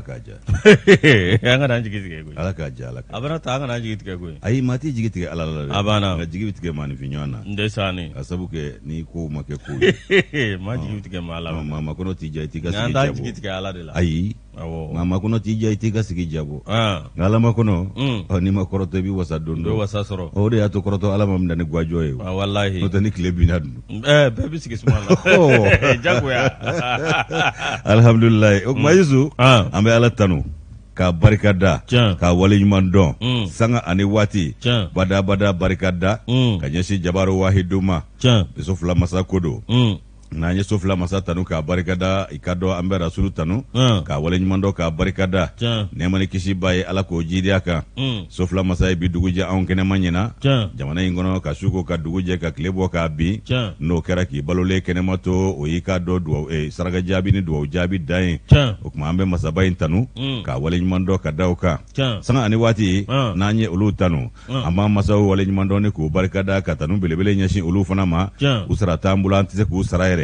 ala k'a ja an kana jigi tigɛ koyi ala k'a ja ala k'a a bana ta an kana jigi tigɛ koyi ayi maa t'i jigi tigɛ ala la dɛ a banna nka jigi bɛ tigɛ maanifin ɲɔgɔn na n tɛ sanni a sabu kɛ ni ko ma kɛ ko ye maa jigi tigɛ maa la maa ma kɔnɔ t'i ja i t'i ka an sigi t'a jabo jigi tigɛ ala de la ayi awɔ maa ma kɔnɔ t'i ja i t'i ka sigi jabo ah nka ala ma kɔnɔ n'i ma kɔrɔtɔ i bɛ wasa don n bɛ dɔ wasa sɔrɔ o de y'a to kɔrɔtɔ ala ma minɛ ni gwajɔ ye walahi n'o tɛ ni tile binna dun bɛɛ bɛ sigi suma la jagoya alihamdulilayi o tuma Yusu an bɛ ala tanu k'a barika da Tiɲɛ. k'a waleɲuman dɔn sanga ani waati Tiɲɛ. badabada barika da ka ɲɛsin jabaru wahidu ma tiɲɛ biso fila masa ko don n'an ye so fila masa tanu k'a barika da i ka dɔn an bɛ rasulu tanu k'a waleɲuman dɔn k'a barika da Tiɲɛ. nɛɛma ni kisi b'a ye ala k'o jiidi a kan so fila masa ye bi dugu jɛ anw kɛnɛma ɲɛna Tiɲɛ. jamana in kɔnɔ ka su ko ka dugu jɛ ka tile bɔ k'a bin Tiɲɛ. n'o kɛra k'i balolen kɛnɛma to o y'i ka dɔ duwawu saraka jaabi ni duwawu jaabi dan ye Tiɲɛ. o tuma an bɛ masaba in tanu k'a waleɲuman dɔn ka da o kan Tiɲɛ. sanga ani waati n'an ye olu tanu an b'an masaw waleɲuman dɔn ni k'u barika da ka tanu belebele ɲɛsin olu fana ma Tiɲɛ. u sara t'an bolo an tɛ se k'u sara yɛrɛ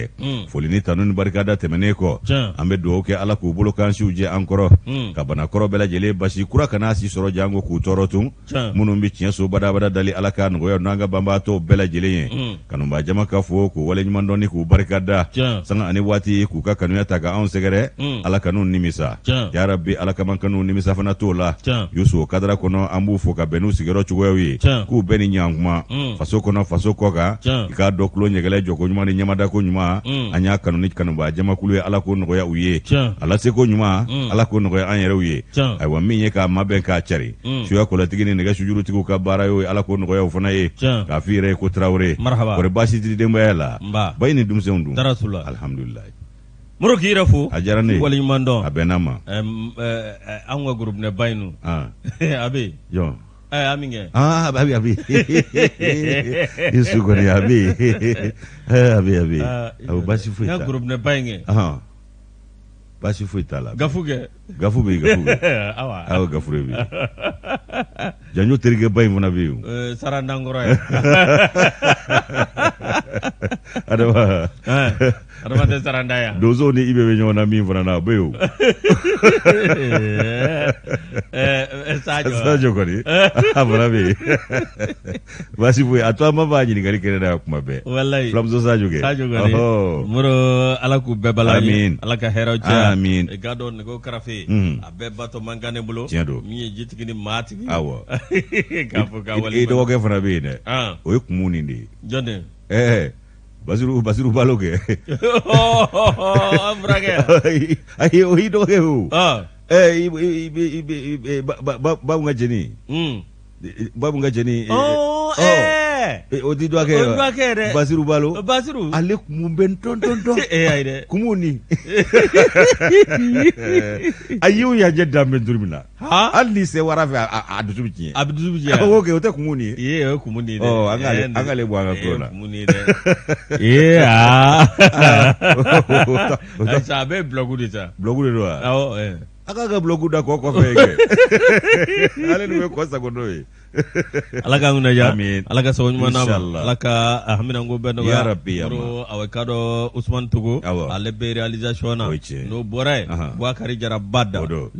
foli ni tanu ni barika da tɛmɛnen kɔ Tiɲɛ. an bɛ duwawu kɛ ala k'u bolo kansiw jɛ an kɔrɔ ka bana kɔrɔ bɛɛ lajɛlen basi kura kana si sɔrɔ jango k'u tɔɔrɔ tun Tiɲɛ. minnu bɛ tiɲɛ so badabada dali ala ka nɔgɔya n'an ka banbaatɔw bɛɛ lajɛlen ye kanubaa jama ka fo k'u waleɲuman dɔn ni k'u barika da Tiɲɛ. sanga ani waati k'u ka kanuya ta ka anw sɛgɛrɛ ala kanu nimisa Tiɲɛ. yarabi ala kaman kanu nimisa fana t'o la Tiɲɛ. Yusu o kadara kɔnɔ an b'u fo ka bɛn n'u sigiyɔrɔ cogoyaw ye Tiɲɛ. k'u bɛɛ ni ɲankuma faso kɔnɔ faso kɔ kan Tiɲɛ. i k'a dɔn kulo ɲɛgɛlɛ jɔko ɲuman ni ɲamadako ɲuman an y'a kanu ni kanubaa jamakulu ye ala k'o nɔgɔya u ye Tiɲɛ. ala seko ɲuman ala k'o nɔgɔya an yɛrɛw ye Tiɲɛ. ayiwa min ye k'a mabɛn k'a cari suya kɔlɔtigi ni nɛgɛ sujurutigiw ka baara y'o ye ala k'o nɔgɔya o fana ye Tiɲɛ. k'a f'i yɛrɛ ye ko tarawele Marhaba. kɔri baasi t'i denbaya la Nba. ba i ni denmisɛnw dun Darasula. alihamudulilayi Moro k'i yɛrɛ fo a diyara ne ye waleɲuman dɔn a bɛnna ma an ka gurubinɛ ba in nu a bɛ jɔn an min kɛ a bɛ Yusu kɔni a bɛ a bɛ baasi foyi n ka t'a la gurubinɛ ba in kɛ baasi foyi t'a la gafu kɛ gafu bɛ yen gafu bɛ yen awa awɔ gafu de bɛ yen janjo terikɛ ba in fana bɛ yen sarandangɔrɔ ye adama adama tɛ saranda yan donsow ni ibe bɛ ɲɔgɔn na min fana na a bɛ yen o Sadio kɔni a fana bɛ yen baasi foyi a to an ma b'a ɲininkali kɛnɛ na kuma bɛɛ walayi fulamuso Sadio kɛ Sadio kɔni Moro ala k'u bɛɛ bala Amin. ala ka hɛrɛw caya Amin. i k'a dɔn nɛgɛw karafe a bɛɛ batɔ man kan ne bolo Tiɲɛ don. min ye jitigi ni maatigi awɔ k'a fɔ k'a i wale dɔgɔkɛ fana bɛ yen dɛ ah o ye kumu nin de ye jɔn de Basiru Balo kɛ an furakɛ ayi o y'i dɔgɔkɛ o ah babu ka jɛni babu ka jɛni o ti dɔgɔkɛ ye o ye dɔgɔkɛ ye dɛ Basiru Balo Basiru ale kumu bɛ n tɔn ayi dɛ kumu ni a y'o yajɛ danbe turu min na hali ni se wara fɛ a dusu bɛ tiɲɛ a bɛ dusu bɛ diya o kɛ o tɛ kumu ni ye o ye kumu ni ye dɛ an k'ale bɔ an ka kulo la kumu ni ye dɛ a bɛ bulɔku de ta bulɔku de don wa awɔ a k'a ka bulɔku da kɔ kɔfɛ kɛ ale de bɛ kɔ sago n'o ye ala k'an kunna ja Amin. ala ka sago ɲuman d'a ma Inshallah. ala ka a haminanko bɛɛ nɔgɔya Ya Rabbi, ya Moro aw ka dɔn Usman Togo Awɔ. ale bɛ réalisation na O ye tiɲɛ. n'o bɔra yen Ahan. Bouakari Jara Bada O don.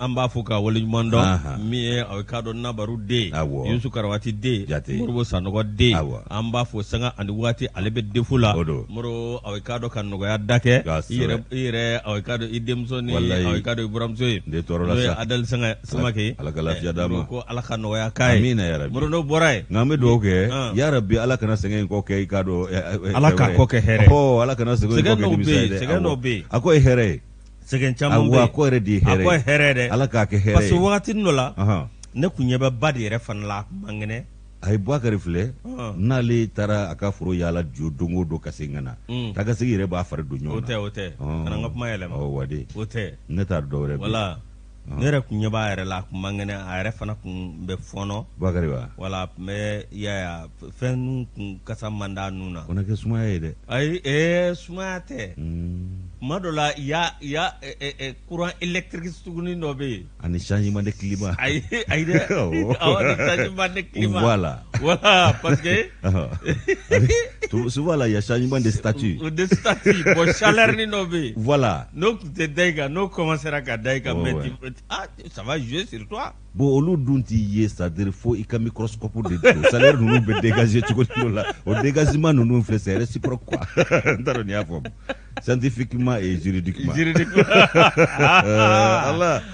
an b'a fɔ ka wale ɲuman dɔn Ahan. min ye aw ka dɔn Nabaru den Awɔ. Yusu Karawati den Jate. Moribo Sanɔgɔ den Awɔ. an b'a fɔ sanga ani waati ale bɛ defu la O don. Moro aw ka dɔn ka nɔgɔya da kɛ Kosɛbɛ. i yɛrɛ aw ka dɔn i denmuso ni Walayi. aw ka dɔn i buramuso ye N de tɔɔrɔ la n'o ye sa. Adel Samake Ala ka lafiya d'a ma. Moro ko ala ka nɔgɔya k'a ye Amina ya Rabbi. Moro n'o bɔra yen nka an bɛ dugawu kɛ Ah. ya Rabbi ala kana sɛgɛn in kɔ kɛ i k'a dɔn Ala k'a kɔ kɛ hɛrɛ. ala kana sɛgɛn in Sɛgɛn kɔ kɛ dɔw nimisa bɛ ye yen, dɛ sɛgɛn awɔ. dɔw bɛ yen. a ko ye hɛrɛ ye sɛgɛn caman bɛ awɔ a yen ko yɛrɛ de ye a hɛrɛ ko ye hɛrɛ dɛ ala k'a kɛ hɛrɛ parce que ye wagati dɔ la Ahan. ne kun ɲɛ bɛ ba de yɛrɛ fana la a kun man kɛnɛ a ye Bouakari filɛ Ah. n'ale taara a ka foro yaala jo don o don ka segin ka na taa ka segin yɛrɛ b'a fari don ɲɔgɔn o na tɛ o tɛ kana n ka kuma yɛlɛma awɔ wade o tɛ ne t'a dɔn wɛrɛ bilen. wala ne yɛrɛ kun ɲɛ b'a yɛrɛ la a kun man kɛnɛ a yɛrɛ fana kun bɛ fɔɔnɔ Bouakari wa wala a kun bɛ yaya fɛn kun kasa man d'a nun na o na kɛ sumaya ye dɛ ayi sumaya tɛ Madola il y a courant électrique suguni no be un changement de climat ay changement de climat voilà parce que souvent là il y a changement de statut bon chaleur ni no be voilà no te daiga no commencera ka daiga mais ça va jouer sur toi bon olu dunti ye c'est-à-dire faut i ka microscope de salaire nous be dégager tout là au dégagement nous fait c'est réciproque quoi ndaro ni afom scientifiquement et juridiquement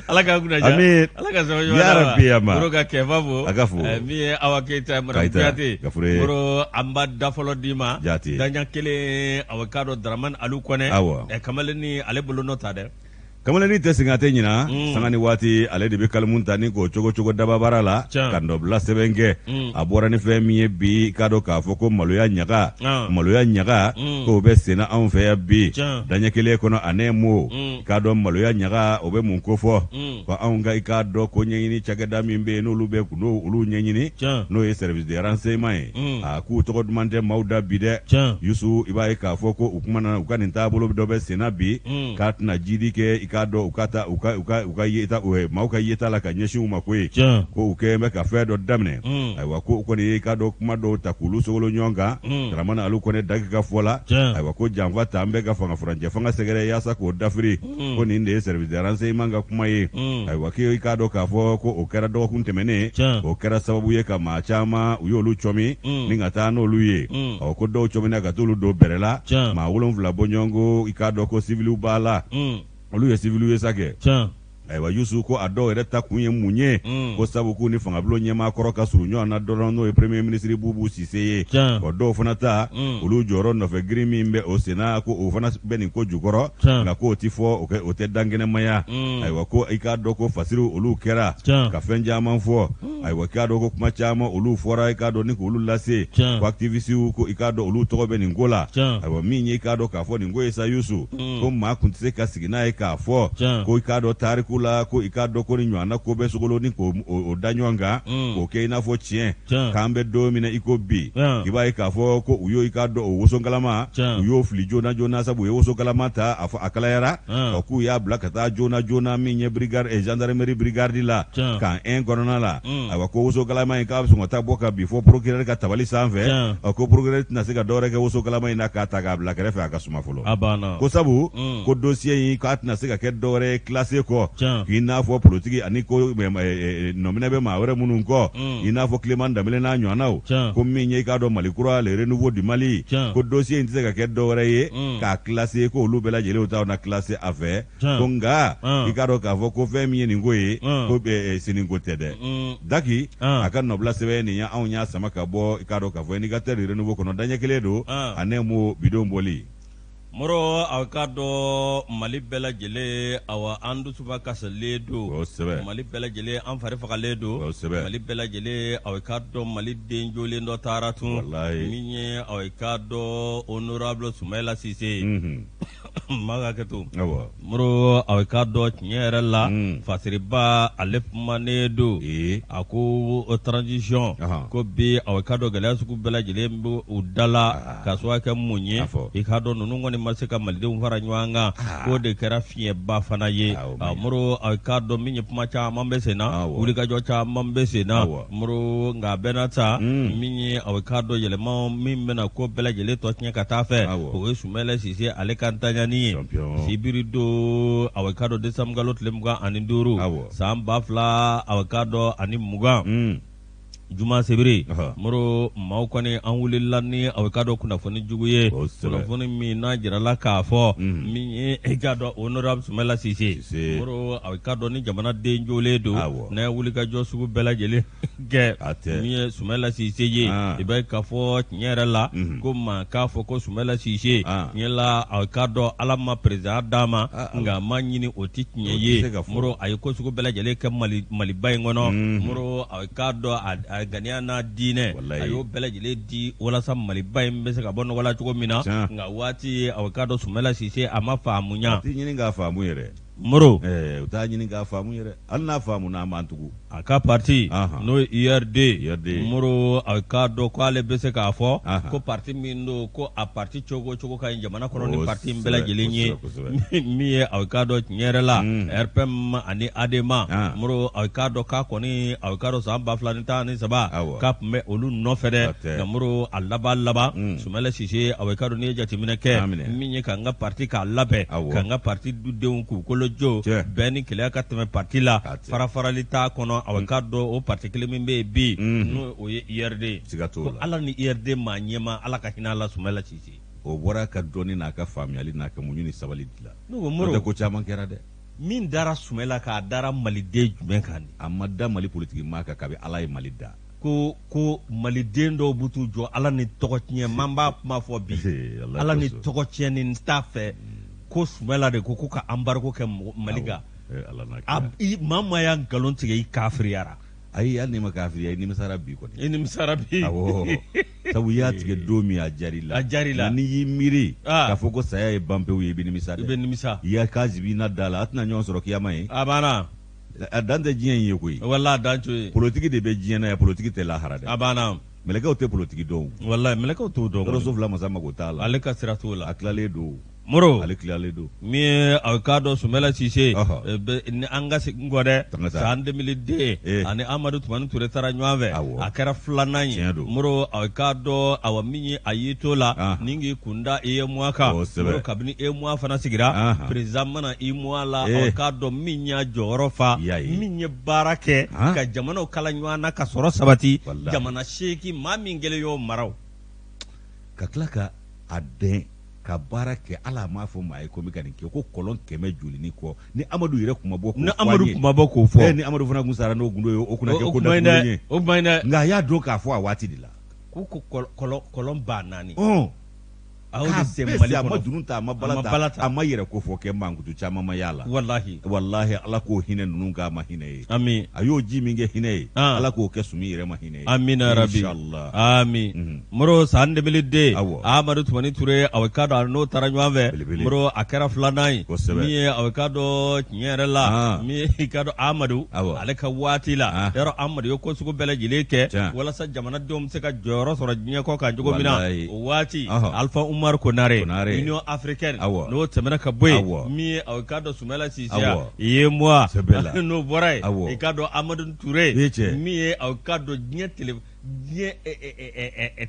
Allah ka gunaja amin Allah ka so ya rabbi ama roga ke babo agafo mi awaketa marabiyati boro amba dafolo dima danya kele awakado draman alu kone e kamaleni ale bolo nota de kamala ni tesingate nyina sangani wati ale de be kalmunta ni ko chogo dababara la kando bla sebenge abora ni fe mi bi kado ka foko maloya nyaga ko be sena an fe ya bi danya kele kono anemo kado maloya nyaga obe mun ko fo ko an ga ikado ko nyini chagada mi be no lube ku no ulu nyini no e service de renseignement a ku to demande mauda bide yusu ibai ka foko ukumana ukani tabolo do be sena bi katna jidi ke kado ukata uka yeta mauka yeta la kanyeshi umakwe ko ukeme ka fedo damne aywa ko ni kado kuma do takulu solo nyonga ramana alu ko ne dakika fola aywa ko jamva tambe ka fanga franje fanga segere yasa ko dafri ko ni ndé service de renseignement ga kuma ye aywa ke kado ka fo ko okera do kuntemene okera sababu ye ka machama uyo lu chomi ninga tano luye ko do chomi na ka tulu do berela ma wulon vla bonyongo ikado ko civilu bala olu ye civil ye sake aywa yusu ko ado ere ta kunye munye ko sabu ku ni fanga blo nyema koro ka suru nyo na do no premier ministre bubu siseye ko do fana ta olu joro no fe grimi mbe o sena ko o fana beni ko jukoro na ko tifo o te dangene maya aywa ko ika do ko fasiru olu kera ka fenja man fo aywa ka do ko kuma chama olu fora ika do ni ko olu lase ko activisi ko ika do olu to beni ngola aywa minye ika do ka fo ni ngoye sa yusu ko ma kuntse ka sigina ika fo ko ika do tariku la ko ikado ko ni nyana ko be sogolo ni ko o danywanga ko ke na fo chien kambe do mina iko bi kiba ika fo ko uyo ikado o woso galama uyo fli jona sabu woso galama ta afa akalayara ko ku ya black ta jona minye brigade et gendarmerie brigade la kan en gorona la awa ko woso galama en ka so ngota boka before procureur ka tabali sanve ko procureur na sega dore ke woso galama ina ka ta ga black refa ka suma folo ko sabu ko dossier yi ka na sega ke dore classé ko ina fo politique ani ko nomina be ma wore munun ko ina fo Clément Damile na nyanao ko minye ka do Mali Kura le renouveau du Mali ko dossier intise ka ke dore ye ka classé ko lu bela jele utaw na classé affaire ko nga ikaro ka fo ko fe minye ngoye ko be siningo tede daki aka nobla sebe ni ya anya sama ka bo ikaro ka fo ni ka tere renouveau ko no danya keledo anemo bidon boli moro awkado Mali bela jele awa andu suba kasaledo Mali bela jele an fari fakaledo Mali bela jele awkado Mali denjole ndo taratu minye awkado honorable Soumaïla Cissé maga ketu moro awkado nyere la fasiriba alepmanedo ako transition ko bi awkado galasu ku bela jele udala kaswa ka munye ikado nunu ngoni masika malide fara nywanga ko de kera fie ba fana ye muro awkado minye puma cha mambese na ulika jo cha mambese na muro nga benata minye awkado yele ma mimbena ko bela jele to nya katafe ko Soumaïla Cissé ale kantanya ni sibirido awkado de samgalot lemga aninduru samba fla awkado ani muga Juma Sebiri moro maukani anwulilani awkado kuna foni juguye kuna foni mi na jirala ka fo mi ekado honorable Soumaïla Cissé moro awkado ni jamana denjole do na wulika jo sugu bela jele ge mi Soumaïla Cissé ye ibe ka fo nyere la ko ma ka fo ko Soumaïla Cissé nyela awkado alama president dama nga manyini otiknye ye moro ayiko sugu bela jele ke mali bay ngono moro awkado ganiana dine ayo bela jele di wala sam Mali bay mbese ka bonno wala chugo mina nga wati awkado Soumaïla Cissé ama famunya ti nyini nga famu yere Moro u t'a ɲini k'a faamu yɛrɛ hali n'a faamu n'a man tugu a ka parti n'o ye IRD Moro a k'a dɔn ko ale bɛ se k'a fɔ ko parti min don ko a parti cogo cogo ka ɲi jamana kɔnɔ ni parti bɛɛ lajɛlen ye min ye a k'a dɔn tiɲɛ yɛrɛ la RPM ani ADEMA Moro a k'a dɔn k'a kɔni a k'a dɔn san 2013 k'a tun bɛ olu nɔfɛ dɛ nka Moro a laban Sumala Sise a k'a dɔn n'i ye jateminɛ kɛ min ye ka n ka parti k'a labɛn ka n ka parti dudenw k'u kolo jo bɛɛ ni keleya ka tɛmɛ parti la farafarali t'a kɔnɔ a k'a dɔn o parti kelen min bɛ yen bi n'o o ye IRD ko ala ni IRD maa ɲɛma ala ka hinɛ ala Sumala Sise o bɔra ka dɔnni n'a ka faamuyali n'a ka muɲu ni sabali dilan n'o Moro ko caman kɛra dɛ min dara Sumala k'a dara maliden jumɛn kan de a ma da Mali politique maa kan kabi ala ye Mali da ko maliden dɔw b'u t'u jɔ ala ni tɔgɔ tiɲɛ man b'a kuma fɔ bi ala ni tɔgɔ tiɲɛ ni t'a fɛ ko Sumala de ko ka embargo kɛ Mali kan maa y'a nkalon tigɛ i kafiriyara ayi hali n'i ma kafiriya i nimisara bi kɔni i nimisara bi awɔ sabu i y'a tigɛ don min a jar'i la n'i y'i miiri k'a fɔ ko saya ye banpewu ye i bɛ nimisa dɛ i y'a k'a zibi i na da la a tɛna ɲɔgɔn sɔrɔ kiyama ye a banna a dan tɛ diɲɛ in ye koyi walahi a dan t'o ye politique de bɛ diɲɛ na yan politique tɛ lahara dɛ a banna mɛlɛkɛw tɛ politique dɔn walahi mɛlɛkɛw t'o dɔn Gawusu Fila masa mago t'a la ale ka sira t'o la a tilalen don Moro ale tilalen don min ye a k'a dɔn Sumala Sise ni an ka segin kɔ dɛ san 2002 ani Amadu Tumani Ture taara ɲɔgɔn fɛ a kɛra filanan ye Moro a k'a dɔn awa min ye a y'i to la ni k'i kunda UEMOA kan Moro kabini UEMOA fana sigira président mana UEMOA la a k'a dɔn min y'a jɔyɔrɔ fa min ye baara kɛ ka jamanaw kala ɲɔgɔn na ka sɔrɔ sabati jamana 8 maa min kɛlen y'o mara ka tila ka a dɛn ka baara kɛ ala m'a fɔ maa ye ko n bɛ ka nin kɛ ko kɔlɔn 100 joli ni kɔ ni Amadu yɛrɛ kun ma bɔ k'o fɔ ni Amadu fana kun sara n'o gundo ye o kunna kɛ ko datugulen ye o man ɲi dɛ nka a y'a dɔn k'a fɔ a waati de la ko kɔlɔn 4,000 a ma dunun ta a ma bala ta a ma yɛrɛ ko fɔ kɛ mankutu caman ma y'a la wallahi ala k'o hinɛ ninnu k'a ma hinɛ ye ami a y'o ji min kɛ hinɛ ye ala k'o kɛ sumi yɛrɛ ma hinɛ ye amina rabi inshallah ami Moro san 2002 Amadu Tumani Ture a k'a dɔn n'o taara ɲɔgɔn fɛ Moro a kɛra filanan ye min ye a k'a dɔn tiɲɛ yɛrɛ la min ye i ka dɔn Amadu ale ka waati la yɔrɔ Amadu ye ko sugu bɛɛ lajɛlen kɛ walasa jamanadenw bɛ se ka jɔyɔrɔ sɔrɔ diɲɛ kɔ kan cogo min na o waati Alpha Umaru Konare Union Africaine n'o tɛmɛna ka bɔ yen min ye a k'a dɔn Sumala Sise UEMOA n'o bɔra yen i k'a dɔn Amadu Ture min ye a k'a dɔn diɲɛ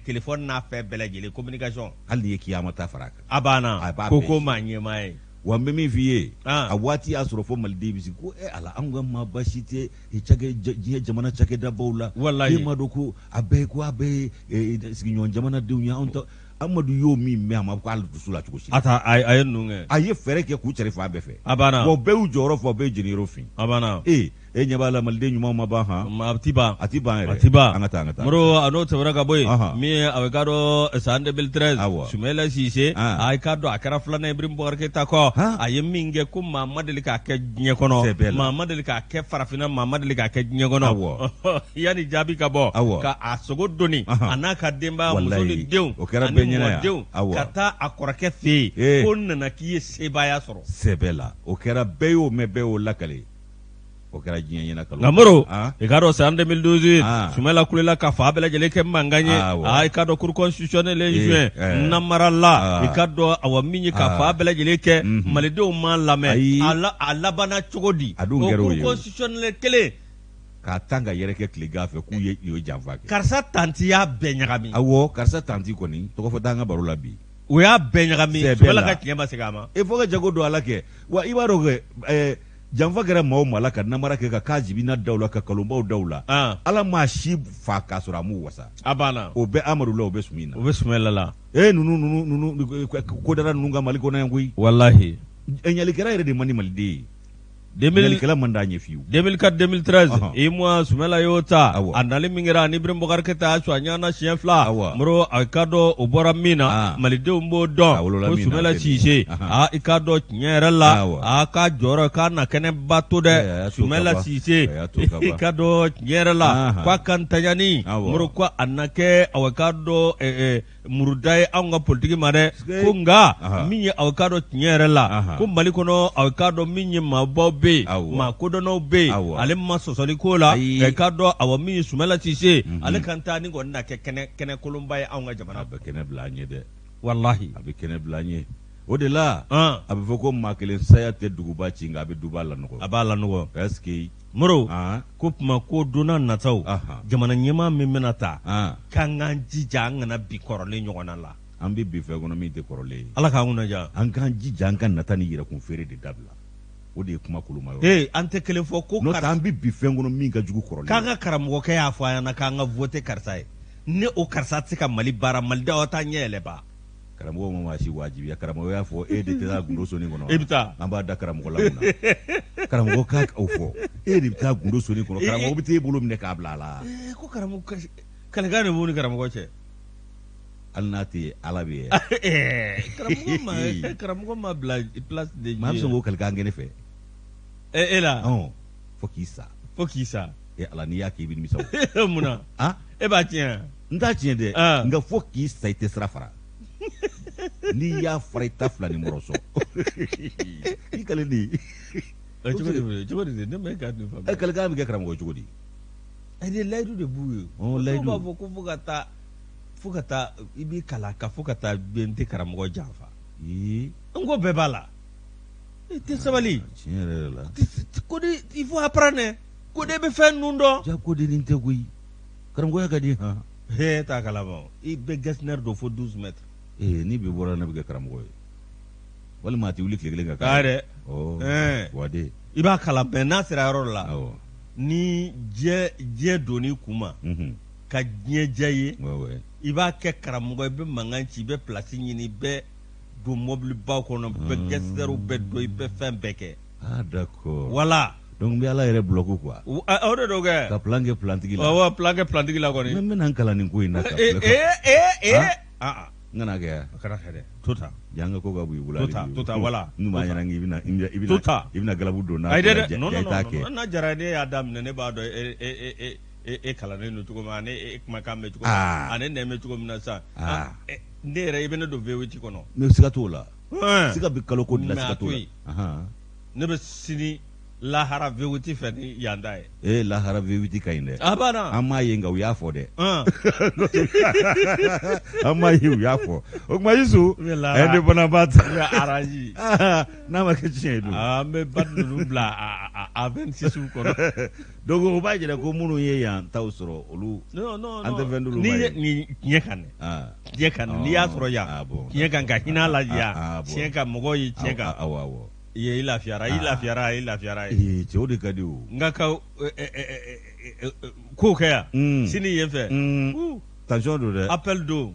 téléphone n'a fɛ bɛɛ lajɛlen communication hali n'i ye kiyama ta fara kan a banna ko maa ɲɛmaa ye wa n bɛ min f'i ye a waati y'a sɔrɔ fo maliden bɛ sigi ko ala an ka maa basi tɛ diɲɛ jamana cakɛdabaw la wallahi ma dɔn ko a bɛɛ ye sigiɲɔgɔn jamanadenw ye anw ta Amadu y'o min mɛn a ma ko hali dusu la cogo si a ye ninnu kɛ a ye fɛɛrɛ kɛ k'u cari fan bɛɛ fɛ a banna wa bɛɛ y'u jɔyɔrɔ fɔ bɛɛ ye jeniyɔrɔ fin a banna e ɲɛ b'a la maliden ɲumanw ma ban a ti ban yɛrɛ a ti ban an ka taa Moro a n'o tɛmɛna ka bɔ yen min ye a bɛ k'a dɔn san 2013 Sumala Sise a k'a dɔn a kɛra filanan ye Ibrahim Boubacar Keïta kɔ a ye min kɛ ko maa ma deli k'a kɛ diɲɛ kɔnɔ maa ma deli k'a kɛ farafinna maa ma deli k'a kɛ diɲɛ kɔnɔ yanni jaabi ka bɔ ka a sogo doni a n'a ka denbaya muso ni denw ani mɔdenw ka taa a kɔrɔkɛ fɛ yen ko nana k'i ye sebaaya sɔrɔ sɛbɛ la o kɛra bɛɛ y'o mɛn bɛɛ y'o lakale o kɛra diɲɛ ɲɛna kalo nka Moro i k'a dɔn san 2012 Sumala kulela ka fa bɛɛ lajɛlen kɛ mankan ye i k'a dɔn cour constitutionnel juin namara la i k'a dɔn awa min ye ka fa bɛɛ lajɛlen kɛ malidenw m'a lamɛn a labanna cogo di o cour constitutionnel kelen k'a tan ka yɛrɛ kɛ tilegan fɛ k'u ye janfa kɛ karisa tanti y'a bɛɛ ɲagami awɔ karisa tanti kɔni tɔgɔ fɔ t'an ka baro la bi o y'a bɛɛ ɲagami Sumala ka tiɲɛ ma segin a ma e fo ka jago don ala kɛ wa i b'a dɔn kɛ janfa kɛra maa o maa la ka namara kɛ ka k'a jibina daw la ka kalonbaw daw la ala maa si fa k'a sɔrɔ a m'u wasa a banna o bɛ Amadu la o bɛ Sumi na o bɛ Sumala la ninnu kodara ninnu ka Mali kɔnɔ yan koyi wallahi ɲalikɛla yɛrɛ de man di maliden ye kala manda ɲɛ fiyewu 2004-2013 i mois Sumala y'o ta a nali min kɛra ni Ibrahim Boubacar Keita a ɲana siɲɛ 2 moro a ka dɔn o bɔra min na malidenw b'o dɔn ko Sumala Cisse i ka dɔn tiɲɛ yɛrɛ la a ka jɔyɔrɔ k'a na kɛnɛba to dɛ Sumala Cisse i ka dɔn tiɲɛ yɛrɛ la k'a ka ntanyani moro ko a na kɛ a ka dɔn muruda ye anw ka politiki ma dɛ ko nka min ye aw ka dɔn tiɲɛ yɛrɛ la ko Mali kɔnɔ aw ka dɔn min ye maabaw bɛ yen maa kodɔnnaw bɛ yen ale ma sɔsɔli ko la ka dɔn awɔ min ye Sumala Cisse ale kan taa ni kɔni na kɛ kɛnɛ kolonba ye anw ka jamana. A bɛ kɛnɛ bila an ɲɛ dɛ walahi a bɛ kɛnɛ bila an ɲɛ o de la a bɛ fɔ ko maa kelen saya tɛ duguba ci nka a bɛ duba lanɔgɔ a b'a lanɔgɔ est-ce que Moro ko tuma ko donna nataw jamana ɲɛmaa min bɛna ta k'an k'an jija an kana bi kɔrɔlen ɲɔgɔnna la an bɛ bi fɛn kɔnɔ min tɛ kɔrɔlen ye Ala k'an kunnadiya an k'an jija an ka nata ni yɛrɛkun feere de dabila o de ye kuma koloma ye an tɛ kelen fɔ ko n'o tɛ an bɛ bi fɛn kɔnɔ min ka jugu kɔrɔlen k'an ka karamɔgɔkɛ y'a fɔ an ɲɛna k'an ka vote karisa ye ni o karisa tɛ se ka Mali baara Malidenw ta ɲɛ yɛlɛba karamɔgɔ ma maa si wajibiya karamɔgɔ y'a fɔ e de tɛ taa gundo soni kɔnɔ e bɛ taa an b'a da karamɔgɔ la mun na karamɔgɔ k'a o fɔ e de bɛ taa gundo soni kɔnɔ karamɔgɔ bɛ t'e bolo minɛ k'a bila a la ko karamɔgɔ kalikan de b'u ni karamɔgɔ cɛ hali n'a tɛ Ala bɛ ye karamɔgɔ ma bila place de Dieu maa bɛ sɔn k'o kalikan kɛ ne fɛ e la fo k'i sa Ala n'i y'a kɛ i bɛ nimisa o munna e b'a tiɲɛ n t'a tiɲɛ dɛ nka fo k'i sa i tɛ sira fara n'i y'a fara i ta fila ni mɔrɔ sɔn i kalen de cogo di ne ma ka dun fa kalikan bɛ kɛ karamɔgɔ cogo di de layidu de b'u ye layidu b'a fɔ ko fo ka taa i b'i kalan ka fo ka taa bɛn tɛ karamɔgɔ janfa n ko bɛɛ b'a la i tɛ sabali tiɲɛ yɛrɛ la ko de il faut apprendre ko de bɛ fɛn ninnu dɔn ja ko de nin tɛ koyi karamɔgɔya ka di t'a kalama i bɛ gassinɛr dɔ fo 12 mètres n'i bɛ bɔra ne bɛ kɛ karamɔgɔ ye walima a tɛ wuli tile kelen ka k'a dɛ wade i b'a kalan bɛn n'a sera yɔrɔ la ni diɲɛ donn'i kun ma ka diɲɛ diya ye i b'a kɛ karamɔgɔ i bɛ mankan ci i bɛ place ɲini i bɛ don mobilibaw kɔnɔ bɛ gassinɛrw bɛ don i bɛ fɛn bɛɛ kɛ d'accord wala donc bɛ Ala yɛrɛ bloqué quoi o de do kɛ ka plan kɛ plantigi la awɔ plan kɛ plantigi la kɔni n bɛna n kalan nin ko in na ka n kana kɛ a kana kɛ dɛ to ta yan ka ko ka bɔ i bolo to ta wala n b'a ɲɛna i bɛna galabu don n'a t'a kɛ n'a jara ne y'a daminɛ ne b'a dɔn e kalannen don cogo min ani e kumakan mɛn cogo min ani nɛmɛ cogo min na sisan ne yɛrɛ i bɛ ne don VOT kɔnɔ mais siga t'o la siga bɛ kalo ko de la siga t'o la ne bɛ sini lahara VOT fɛ ni yanda ye lahara VOT ka ɲi dɛ a banna an m'a ye nka u y'a fɔ dɛ an m'a ye u y'a fɔ o tuma Yusu ne fana b'a ta araji n'a ma kɛ tiɲɛ ye dun an bɛ ba ninnu bila a 26 kɔnɔ donc o b'a jira ko minnu ye yan taw sɔrɔ olu an tɛ fɛn dolu ma ye ni tiɲɛ kan dɛ tiɲɛ kan n'i y'a sɔrɔ yan tiɲɛ kan ka hinɛ lajɛ yan tiɲɛ kan mɔgɔw ye tiɲɛ kan awɔ i lafiyara cɛw de ka di o nka ka ko kɛ yan sini yen fɛ tension don dɛ appel don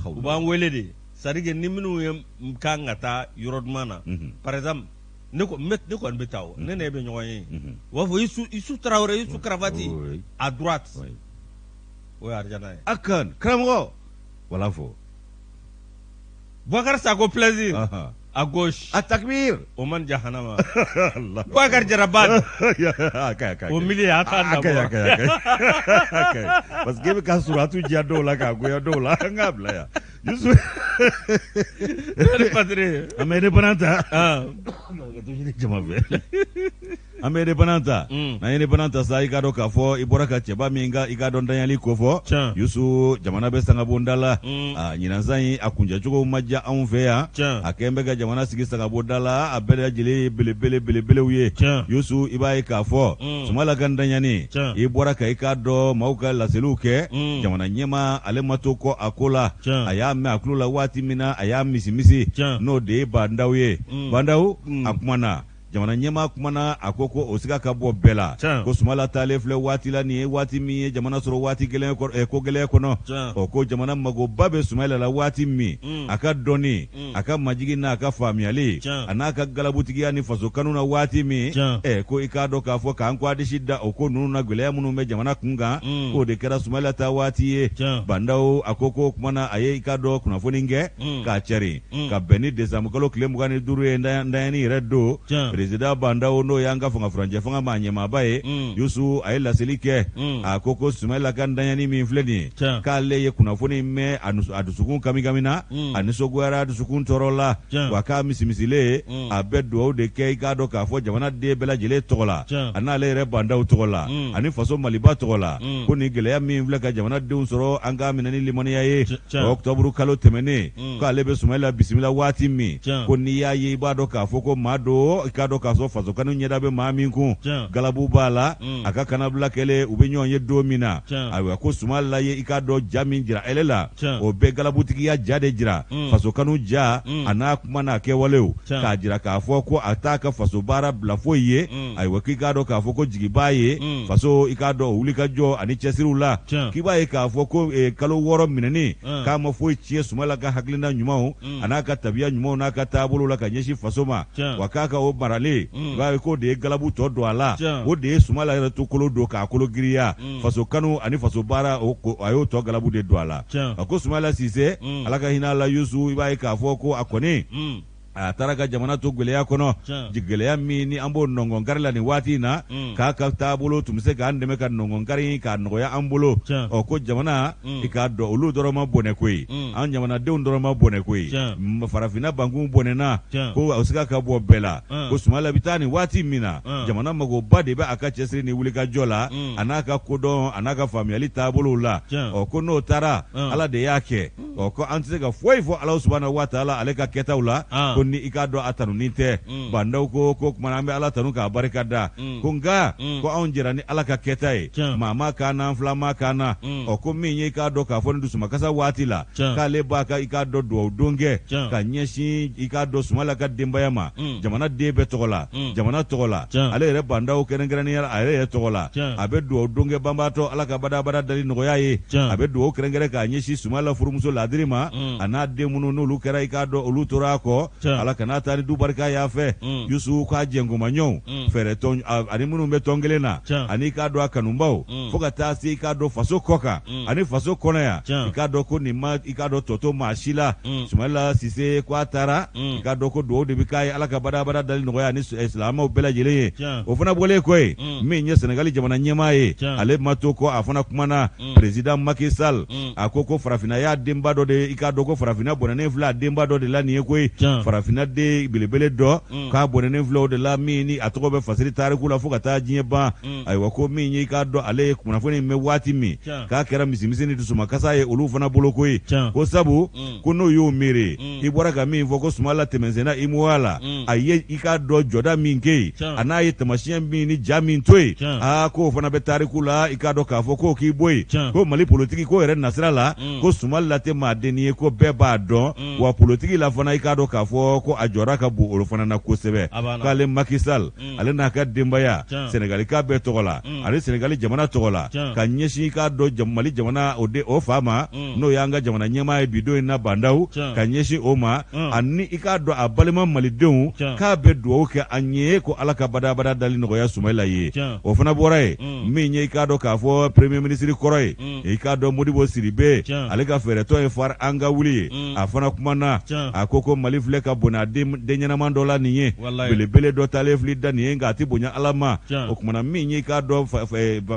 u b'an wele de c'est à dire que ni minnu ye kan ka taa yɔrɔ duman na par exemple ne kɔni bɛ taa o ne n'e bɛ ɲɔgɔn ye u b'a fɔ Isu Tarawele Isu Karafati à droite o ye arijana ye a kan karamɔgɔ wala fɔ Boubacar Sako plaisir à gauche à takbir Oman Jahanama Boubacar Jarabad au milieu attends parce que ka suratu dia dɔw la ka goya dɔw la an ka bila yan Yusu an bɛ indépendant ta jama fɛ an bɛ indépendant ta n'an ye indépendant ta sa i ka dɔn k'a fɔ i bɔra ka cɛba min i ka dɔn danyali ko fɔ Yusu jamana bɛ sangabonda la ɲinansan in a kuncɛcogo ma diya anw fɛ yan a kɛn bɛ ka jamana sigi sangabonda la a bɛɛ lajɛlen ye belebelew ye Yusu i b'a ye k'a fɔ Sumala ka danyani i bɔra ka i k'a dɔn maaw ka laseliw kɛ jamana ɲɛma ale ma to kɔ a ko la a y'a mɛn a tulo la waati min na a y'a misi n'o de ye Bandaw ye Bandaw a kumana jamana ɲɛma kumana a ko o siga ka bɔ bɛɛ la ko Sumala taale filɛ waati la nin ye waati min ye jamana sɔrɔ waati ko gɛlɛn kɔnɔ ko jamana magoba bɛ Sumayila la waati min a ka dɔnni a ka majigi n'a ka faamuyali a n'a ka galabutigiya ni faso kanu na waati min ko i k'a dɔn k'a fɔ k'an kɔ disi da o ko ninnu na gɛlɛya minnu bɛ jamana kun kan k'o de kɛra Sumayila ta waati ye Bandaw a ko kumana a ye i k'a dɔn kunnafoni kɛ k'a cɛri ka bɛn ni décembre kalo tile 25 ye ndayani yɛrɛ don président Bandaw n'o y'an ka fanga furancɛ fanga maa ɲɛmaaba ye Yusu a ye laseli kɛ a ko Sumayila ka ndayani min filɛ nin ye k'ale ye kunnafoni mɛn a dusukun kamikamina a nisɔgoyara dusukun tɔɔrɔ la wa k'a misimisilen a bɛ dugawu de kɛ i k'a dɔn k'a fɔ jamana den bɛɛ lajɛlen tɔgɔ la a n'ale yɛrɛ Bandaw tɔgɔ la ani faso Maliba tɔgɔ la ko nin gɛlɛya min filɛ ka jamana denw sɔrɔ an k'a minɛ ni limaniya ye octobre kalo tɛmɛnen k'ale bɛ Sumayila bisimila waati min ko n'i y'a ye i b'a dɔn k'a fɔ ko maa don i k'a dɔn k'a sɔrɔ faso kanu ɲɛda bɛ maa min kun galabu b'a la a ka kanabila kɛlen u bɛ ɲɔgɔn ye don min na ayiwa ko Sumayila ye i k'a dɔn ja min jira ele la o bɛɛ galabutigiya ja de jira faso kanu ja a n'a kuma n'a kɛwalew k'a jira k'a fɔ ko a t'a ka faso baara bila foyi ye ayiwa k'i k'a dɔn k'a fɔ ko jigibaa ye faso i k'a dɔn wulikajɔ ani cɛsiriw la k'i b'a ye k'a fɔ ko kalo 6 minɛni k'a ma foyi tiɲɛ Sumayila ka hakilina ɲumanw a n'a ka tabiya ɲumanw n'a ka taabolo la ka ɲɛsin faso ma wa k'a ka o maralen i b'a ye k'o de ye galabu tɔ don a la o de ye Sumayila yɛrɛ to kolo don k'a kolo giriya faso kanu ani faso baara a y'o tɔ galabu de don a la a ko Sumayila Sise Ala ka hinɛ a la Yusu i b'a ye k'a fɔ ko a kɔni a taara ka jamana to gɛlɛya kɔnɔ gɛlɛya min ni an b'o nɔngɔnkari la nin waati in na k'a ka taabolo tun bɛ se k'an dɛmɛ ka nɔngɔnkari k'a nɔgɔya an bolo ko jamana i k'a dɔn olu dɔrɔn ma bɔnɛ koyi an jamanadenw dɔrɔn ma bɔnɛ koyi farafinna bankun bɔnɛna ko a siga ka bɔ bɛɛ la ko Sumayila bɛ taa nin waati min na jamana magoba de bɛ a ka cɛsiri ni wulikajɔ la a n'a ka kodɔn a n'a ka faamuyali taabolow la ko n'o taara Ala de y'a kɛ ko an tɛ se ka foyi fɔ Ala subahanahu wa taala ale ka kɛtaw la ko ni i k'a dɔn a tanunin tɛ Bandaw ko kumana an bɛ Ala tanu k'a barika da ko nka ko anw jɛra ni Ala ka kɛta ye maa ma k'an na fila ma k'an na ko min ye i k'a dɔn k'a fɔ ni dusumakasa waati la k'ale b'a ka i k'a dɔn dugawu don kɛ ka ɲɛsin i k'a dɔn Sumayila ka denbaya ma jamana den bɛɛ tɔgɔ la jamana tɔgɔ la ale yɛrɛ Bandaw kɛrɛnkɛrɛnnenya a yɛrɛ tɔgɔ la a bɛ dugawu don kɛ banbaatɔ Ala ka badabada dali nɔgɔya ye a bɛ dugawu kɛrɛnkɛrɛn k'a ɲɛsin Sumayila furumuso Ladiri ma a n'a den minnu n'olu kɛra i k'a dɔn olu tora a kɔ Ala kana taa ni du barika y'a fɛ Yusu k'a jɛngomaɲɔw fɛrɛ tɔn ani minnu bɛ tɔn kelen na ani k'a dɔn a kanubaw fo ka taa se i k'a dɔn faso kɔ kan ani faso kɔnɔ yan i k'a dɔn ko nin ma i k'a dɔn tɔtɔ maa si la Sumayila Sise ko a taara i k'a dɔn ko dugawu de bɛ k'a ye Ala ka badabada dali nɔgɔya ni silamɛw bɛɛ lajɛlen ye o fana bɔlen kɔ ye min ye Senegali jamana ɲɛmaa ye ale ma to ko a fana kumana président Macky Sall a ko farafinna y'a denba dɔ de i k'a dɔn ko farafinna bɔnɛnen filɛ a denba dɔ de la nin ye koyi farafinna den belebele dɔ k'a bɔnɛnen filɛ o de la min ni a tɔgɔ bɛ fasiri tariku la fo ka taa diɲɛ ban ayiwa ko min ye i k'a dɔn ale ye kunnafoni mɛn waati min k'a kɛra misimisi ni dusumakasa ye olu fana bolo koyi ko sabu ko n'o y'o miiri i bɔra ka min fɔ ko Sumayila tɛmɛsenna IMOA la a ye i k'a dɔn jɔda min kɛ yen a n'a ye tamasiyɛn min ni ja min to yen k'o fana bɛ tariku la i k'a dɔn k'a fɔ k'o k'i bɔ yen ko Mali politiki ko yɛrɛ nasira la ko Sumayila tɛ maaden ye ko bɛɛ b'a dɔn wa politiki la fana i k'a dɔn k'a fɔ ko a jɔra ka bon olu fana na kosɛbɛ k'ale Macky Sall ale n'a ka denbaya Senegalika bɛɛ tɔgɔ la ale Senegali jamana tɔgɔ la ka ɲɛsin i k'a dɔn Mali jamana o fa ma n'o y'an ka jamana ɲɛmaa ye bi don in na Bandaw ka ɲɛsin o ma ani i k'a dɔn a balima malidenw k'a bɛ dugawu kɛ an ye ko Ala ka badabada dali nɔgɔya Sumayila ye o fana bɔra ye min ye i k'a dɔn k'a fɔ premier ministre kɔrɔ ye i k'a dɔn Modibo Sidibe ale ka fɛɛrɛtɔ ye fari an ka wuli ye a fana kumana a ko Mali filɛ ka bonya den ɲɛnaman dɔ la nin ye belebele dɔ taalen fili da nin ye nka a tɛ bonya Ala ma o kumana min ye i k'a dɔn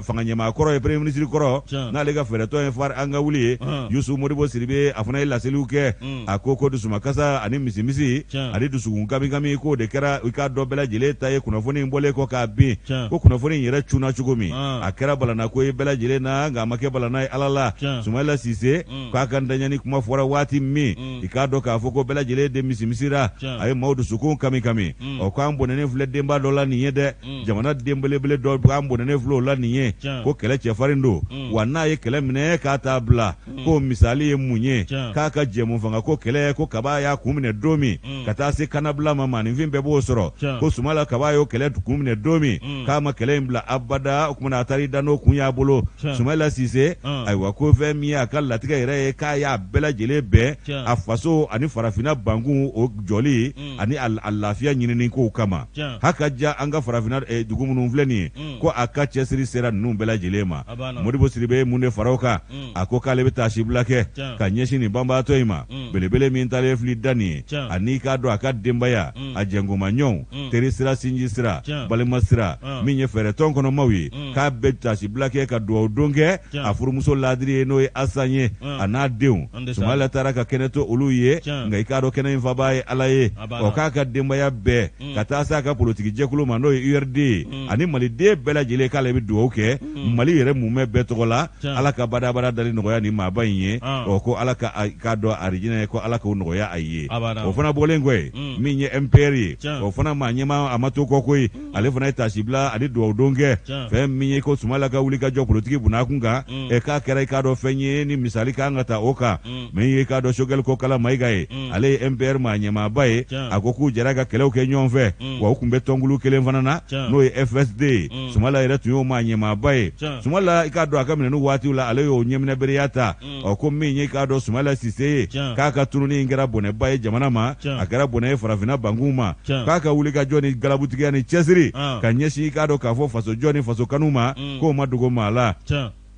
fanga ɲɛmaa kɔrɔ ye premier ministre kɔrɔ n'ale ka fɛɛrɛtɔ ye fari an ka wuli ye Yusu Modibo Sidibe a fana ye laseliw kɛ a ko dusumakasa ani misimisi ani dusukun kamikami k'o de kɛra i k'a dɔn bɛɛ lajɛlen ta ye kunnafoni in bɔlen kɔ k'a bin ko kunnafoni in yɛrɛ cunna cogo min a kɛra balana ko ye bɛɛ lajɛlen na nka a ma kɛ balana ye Ala la Sumayila Sise k'a ka daɲani kuma fɔra waati min i k'a dɔn k'a fɔ ko bɛɛ lajɛlen de misimisi sira a ye maaw dusukun kami kami o ko an bɔnɛnen filɛ denba dɔ la nin ye dɛ jamana den belebele dɔ an bɔnɛnen filɛ o la nin ye ko kɛlɛ cɛfarin don wa n'a ye kɛlɛ minɛ k'a t'a bila ko misali ye mun ye k'a ka jɛmu fanga ko kɛlɛ ko kaba y'a kun minɛ don min ka taa se kanabila ma maaninfin bɛɛ b'o sɔrɔ ko Sumala kaba y'o kɛlɛ kun minɛ don min k'a ma kɛlɛ in bila abada o kumana a taara i da n'o kun y'a bolo Sumayila Sise ayiwa ko fɛn min ye a ka latigɛ yɛrɛ ye k'a y'a bɛɛ lajɛlen bɛɛ a faso ani farafinna bankun o jɔli ani a lafiya ɲinini kow kama hakaja an ka farafinna dugu minnu filɛ nin ye ko a ka cɛsiri sera ninnu bɛɛ lajɛlen ma Modibo Sidibe ye mun de fara o kan a ko k'ale bɛ taa sibila kɛ ka ɲɛsin nin banbaatɔ in ma belebele min taalen fili da nin ye ani k'a dɔn a ka denbaya a jɛngomaɲɔgɔnw teri sira sinji sira balima sira min ye fɛɛrɛtɔn kɔnɔ maaw ye k'a bɛ taa sibila kɛ ka dugawu don kɛ a furumuso ladiri ye n'o ye Asan ye a n'a denw Sumayila taara ka kɛnɛ to olu ye nka i k'a dɔn kɛnɛ in fabaa ye Ala ye o k'a ka denbaya bɛɛ ka taa se a ka politiki jɛkulu ma n'o ye URD ye ani maliden bɛɛ lajɛlen k'ale bɛ dugawu kɛ Mali yɛrɛ mumɛ bɛɛ tɔgɔ la Ala ka badabada dali nɔgɔya ni maaba in ye ko Ala k'a dɔn arijinɛ ye ko Ala k'o nɔgɔya a ye o fana bɔlen kɔ ye min ye MPR ye o fana maa ɲɛmaa a ma to kɔ koyi ale fana ye tasibila ani dugawu don kɛ fɛn min ye ko Sumayila ka wuli ka jɔ politiki bunna kun kan k'a kɛra i k'a dɔn fɛn ye ni misali kan ka taa o kan min ye k'a dɔn Choguel Kokala Mayiga ye ale ye MPR maa ɲɛmaaba ye a ko k'u jɛra ka kɛlɛw kɛ ɲɔgɔn fɛ wa u tun bɛ tɔnkulu kelen fana na n'o ye FSD ye Sumayila yɛrɛ tun y'o maa ɲɛmaaba ye Sumayila i k'a dɔn a ka minɛni waatiw la ale y'o ɲɛminɛberiya ta ko min ye k'a dɔn Sumayila Sise ye k'a ka tununi in kɛra bɔnɛba ye jamana ma a kɛra bɔnɛ ye farafinna bankun ma k'a ka wuli ka jɔ ni galabutigiya ni cɛsiri ka ɲɛsin k'a dɔn k'a fɔ faso jɔ ni faso kanu ma k'o ma dogo maa la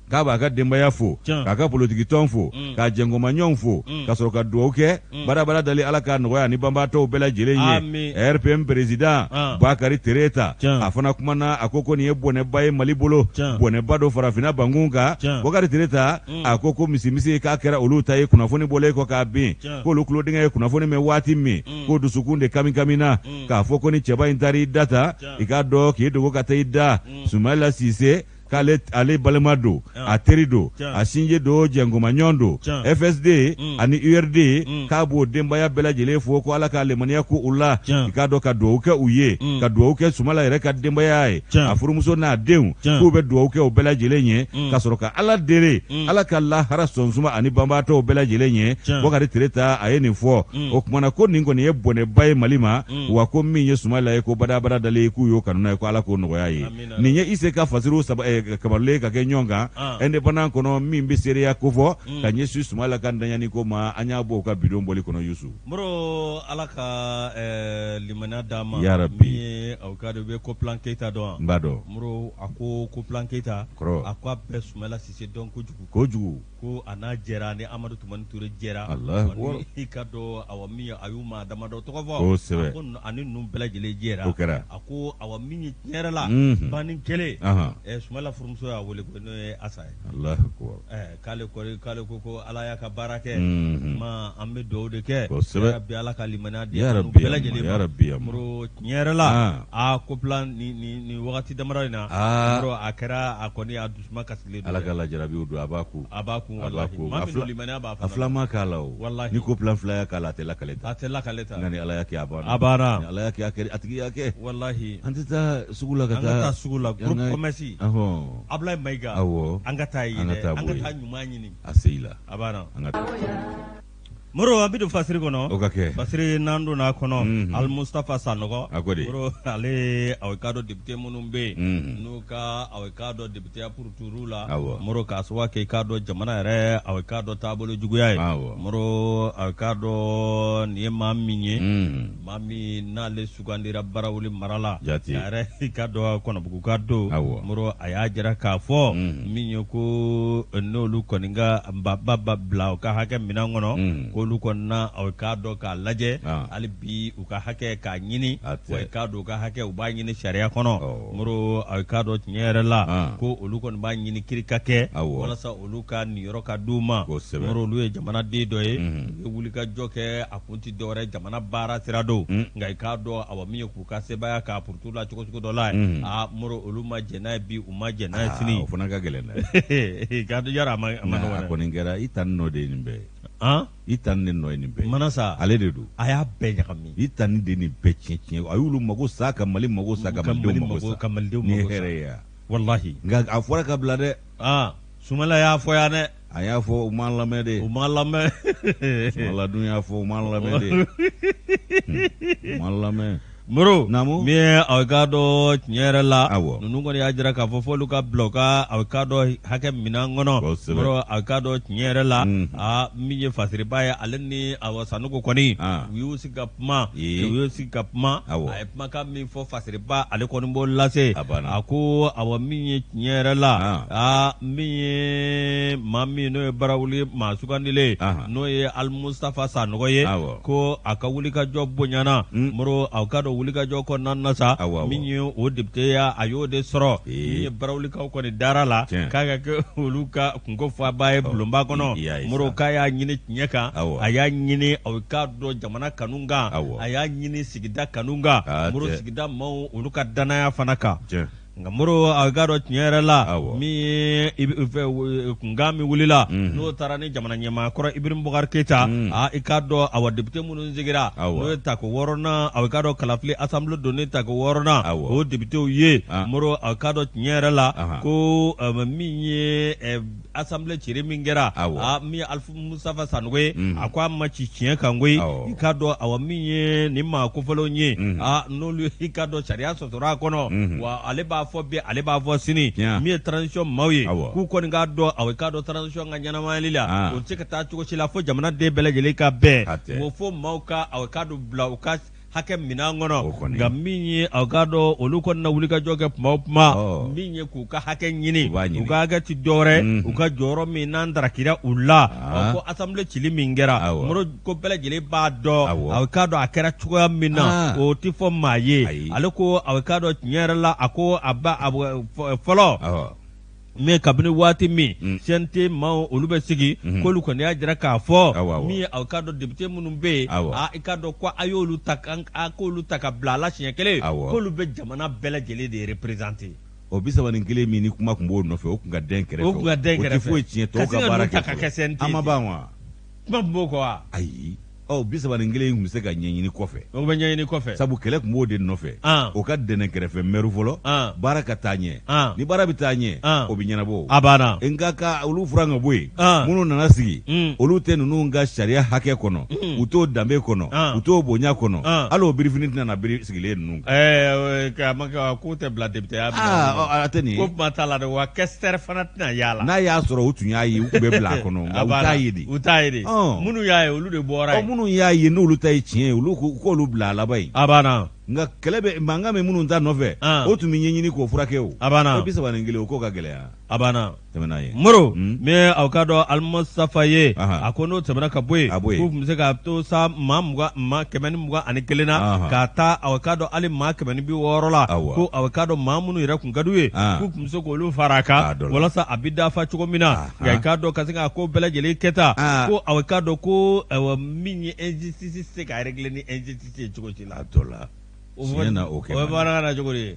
k'a b'a ka denbaya fo k'a ka politiki tɔn fo k'a jɛngomaɲɔgɔnw fo ka sɔrɔ ka dugawu kɛ badabada dali Ala k'a nɔgɔya ni banbaatɔw bɛɛ lajɛlen ye RPM président Bakari Tereta a fana kumana a ko nin ye bɔnɛba ye Mali bolo bɔnɛba do farafinna bankun kan Bakari Tereta a ko misimisi k'a kɛra olu ta ye kunnafoni bɔlen kɔ k'a bin k'olu tulodenkɛ ye kunnafoni mɛn waati min k'o dusukun de kami kamina k'a fɔ ko ni cɛba in taara i da ta i k'a dɔn k'i dogo ka taa i da Sumayila Sise k'ale balima don a teri don a sinji don jɛngomaɲɔgɔn don FSD ani URD k'a b'o denbaya bɛɛ lajɛlen fo ko Ala ka lemaniya ko u la i k'a dɔn ka dugawu kɛ u ye ka dugawu kɛ Sumayila yɛrɛ ka denbaya ye a furumuso n'a denw k'u bɛ dugawu kɛ u bɛɛ lajɛlen ye ka sɔrɔ ka Ala deli Ala ka lahara sɔnsuma ani banbaatɔw bɛɛ lajɛlen ye Bakari Tereta a ye nin fɔ o kumana ko nin kɔni ye bɔnɛba ye Mali ma wa ko min ye Sumayila ye ko badabada dali k'u y'o kanu n'a ye ko Ala k'o nɔgɔya ye nin ye ISEC fasiru kabarulen ka kɛ ɲɔgɔn kan indépendant kɔnɔ min bɛ seereya ko fɔ ka ɲɛsin Sumayila ka ntanyani ko ma an y'a bɔ o ka bidon bɔli kɔnɔ Yusu moro Ala ka limaniya d'a ma yarabi min ye aw ka dɔ bɛ ko plan Keita dɔn n b'a dɔn moro a ko plan Keita a ko a bɛ Sumayila Sise dɔn kojugu ko a n'a jɛra ni Amadu Tumani Ture jɛra i ka dɔn awa min ye a y'u maa damadɔ tɔgɔ fɔ a ko ani ninnu bɛɛ lajɛlen jɛra a ko awa min ye tiɲɛ yɛrɛ la banni kelen Sumayila furumuso y'a wele ko n'o ye Asa ye k'ale ko Ala y'a ka baara kɛ ma an bɛ dugawu de kɛ bi Ala ka limaniya di bɛɛ lajɛlen ma moro tiɲɛ yɛrɛ la ko plan ni wagati damadɔ in na moro a kɛra a kɔni a dusuma kasilen don Ala ka lajarabiw don a b'a kun wallahi maa min limaniya b'a a filama k'a la o wallahi ni ko plan fila y'a k'a la a tɛ lakale ta nka ni Ala y'a kɛ a banna ni Ala y'a kɛ a tigi y'a kɛ wallahi an tɛ taa sugu la ka taa sugu la groupe commerce Ablaye Mayiga an ka taa yen an ka taa ɲuman ɲini a se la a banna moro an bɛ don fasiri kɔnɔ o ka kɛ fasiri n'an donna kɔnɔ Al Mustafa Sanɔgɔ a ko de moro ale aw ka dɔn député minnu bɛ yen n'u ka aw ka dɔn député pour tour la moro k'a sababu kɛ i k'a dɔn jamana yɛrɛ aw ka dɔn taabolo juguya ye moro aw ka dɔn nin ye maa min ye maa min n'ale sugandira Barawuli mara la a yɛrɛ i ka dɔn Kɔnɔbugu ka don moro a y'a jira k'a fɔ min ye ko n'olu kɔni ka ba bila u ka hakɛ minɛn kɔnɔ olu kɔnɔna aw k'a dɔn k'a lajɛ hali bi u ka hakɛ k'a ɲini wa i k'a dɔn u ka hakɛ u b'a ɲini sariya kɔnɔ moro aw k'a dɔn tiɲɛ yɛrɛ la ko olu kɔni b'a ɲini kirika kɛ walasa olu ka niyɔrɔ ka d'u ma moro olu ye jamanaden dɔ ye u ye wuli ka jɔ kɛ a kun tɛ dɔwɛrɛ jamana baara sira don nka i k'a dɔn awa min ye k'u ka sebaya k'a purutu la cogo dɔ la moro olu ma jɛ n'a ye bi u ma jɛ n'a ye sini o fana ka gɛlɛn dɛ k'a dɔn yara a ma nɔgɔn a kɔni kɛra i ta n'o de ye nin bɛɛ i tan ni nɔ ye nin bɛɛ manasa ale de don a y'a bɛɛ ɲagami i tan ni de nin bɛɛ tiɲɛ a y'olu mago sa ka Mali mago sa ka malidenw mago sa ni hɛrɛ ye yan wallahi nka a fɔra ka bila dɛ Sumala y'a fɔ yan dɛ a y'a fɔ u m'an lamɛn de u m'an lamɛn Sumala dun y'a fɔ u m'an lamɛn de u m'an lamɛn Moro Namu min ye aw ka dɔn tiɲɛ yɛrɛ la awɔ ninnu kɔni y'a jira k'a fɔ f'olu ka bila u ka aw ka dɔn hakɛ minan kɔnɔ Moro aw ka dɔn tiɲɛ yɛrɛ la min ye fasiriba ye ale ni awɔ Sanogo kɔni u y'u sigi ka kuma a ye kumakan min fɔ fasiriba ale kɔni b'o lase a ko awɔ min ye tiɲɛ yɛrɛ la min ye maa min n'o ye barawuli maa sugandilen n'o ye Alimustafa Sanogo ye ko a ka wulikajɔ bonyana Moro aw ka dɔn wulikajɔ kɔnɔna na sa min ye o député ya a y'o de sɔrɔ min ye barawulikaw kɔni dara la k'a ka kɛ olu ka kunko fɔba ye bulonba kɔnɔ Moro k'a y'a ɲini tiɲɛ kan a y'a ɲini aw k'a dɔn jamana kanu kan a y'a ɲini sigida kanu kan Moro sigida maaw olu ka danaya fana kan nka Moro a ka dɔn tiɲɛ yɛrɛ la min ye kunkan min wulila n'o taara ni jamana ɲɛmaa kɔrɔ Ibrahim Boubacar Keita i k'a dɔn awɔ député minnu sigira n'o ye tako 6nan a k'a dɔn Kalafili assemblée donnée tako 6nan o députéw ye Moro a k'a dɔn tiɲɛ yɛrɛ la ko min ye assemblée cire min kɛra min ye Alimustafa Sanogo ye a ko a ma ci tiɲɛ kan koyi i k'a dɔn awɔ min ye nin maa kofɔlenw ye n'olu i k'a dɔn sariya sɔsɔra a kɔnɔ wa ale b'a fɔ bi ale b'a fɔ sini min ye transition maaw ye k'u kɔni k'a dɔn aw k'a dɔn transition ka ɲɛnamayali la o tɛ se ka taa cogo si la fo jamana den bɛɛ lajɛlen ka bɛn o fo maaw ka aw k'a dɔn bila u ka hakɛ minan kɔnɔ nka min ye aw k'a dɔn olu kɔni na wulikajɔ kɛ tuma o tuma min ye k'u ka hakɛ ɲini u ka hakɛ ti dɔwɛrɛ u ka jɔyɔrɔ min n'an darakira u la ko assemblée cili min kɛra Moro ko bɛɛ lajɛlen b'a dɔn aw k'a dɔn a kɛra cogoya min na o ti fɔ maa ye ale ko aw k'a dɔn tiɲɛ yɛrɛ la a ko a ba fɔlɔ mais kabini waati min CNT maaw olu bɛ sigi k'olu kɔni y'a jira k'a fɔ min ye aw ka dɔn député minnu bɛ yen i ka dɔn ko a y'olu ta k'olu ta ka bila a la siɲɛ kelen k'olu bɛ jamana bɛɛ lajɛlen de représenter o 31 min ni kuma tun b'o nɔfɛ o tun ka den kɛrɛfɛ o tɛ foyi tiɲɛ tɔw ka baara kɛ a ma ban wa kuma tun b'o kɔ wa ayi 31 tun bɛ se ka ɲɛɲini kɔfɛ o bɛ ɲɛɲini kɔfɛ sabu kɛlɛ tun b'o de nɔfɛ o ka dɛnɛn kɛrɛfɛ mɛru fɔlɔ baara ka taa ɲɛ ni baara bɛ taa ɲɛ o bɛ ɲɛnabɔ a banna nka ka olu furan ka bɔ yen minnu nana sigi olu tɛ ninnu ka sariya hakɛ kɔnɔ u t'o danbe kɔnɔ u t'o bonya kɔnɔ hali o birifini tɛna na biri sigilen ninnu kan k'o tɛ bila député ya a tɛ nin ko kuma t'a la dɛ wa kɛsɛri fana tɛna y'a la n'a y'a sɔrɔ u tun y'a ye u tun bɛ bila a kɔnɔ nka u t'a ye de u t'a ye de minnu y'a ye olu de bɔra yen minnu y'a ye n'olu ta ye tiɲɛ ye olu k'olu bila a laban yen a banna nka kɛlɛ bɛ mankan bɛ minnu ta nɔfɛ o tun bɛ ɲɛɲini k'o furakɛ o a banna 31 o ko ka gɛlɛya a banna tɛmɛna ye Moro min aw ka dɔn Alimustafa ye a ko n'o tɛmɛna ka bɔ yen k'u tun bɛ se ka to sa maa 121 na k'a taa aw ka dɔn hali maa 160 la ko aw ka dɔn maa minnu yɛrɛ kun ka d'u ye k'u tun bɛ se k'olu fara a kan walasa a bɛ dafa cogo min na nka i k'a dɔn ka se k'a ko bɛɛ lajɛlen kɛta ko aw ka dɔn ko min ye injustice se ka régler ni injustice ye cogo si la a dɔ la tiɲɛ na o kɛ o bɛ baara na cogo di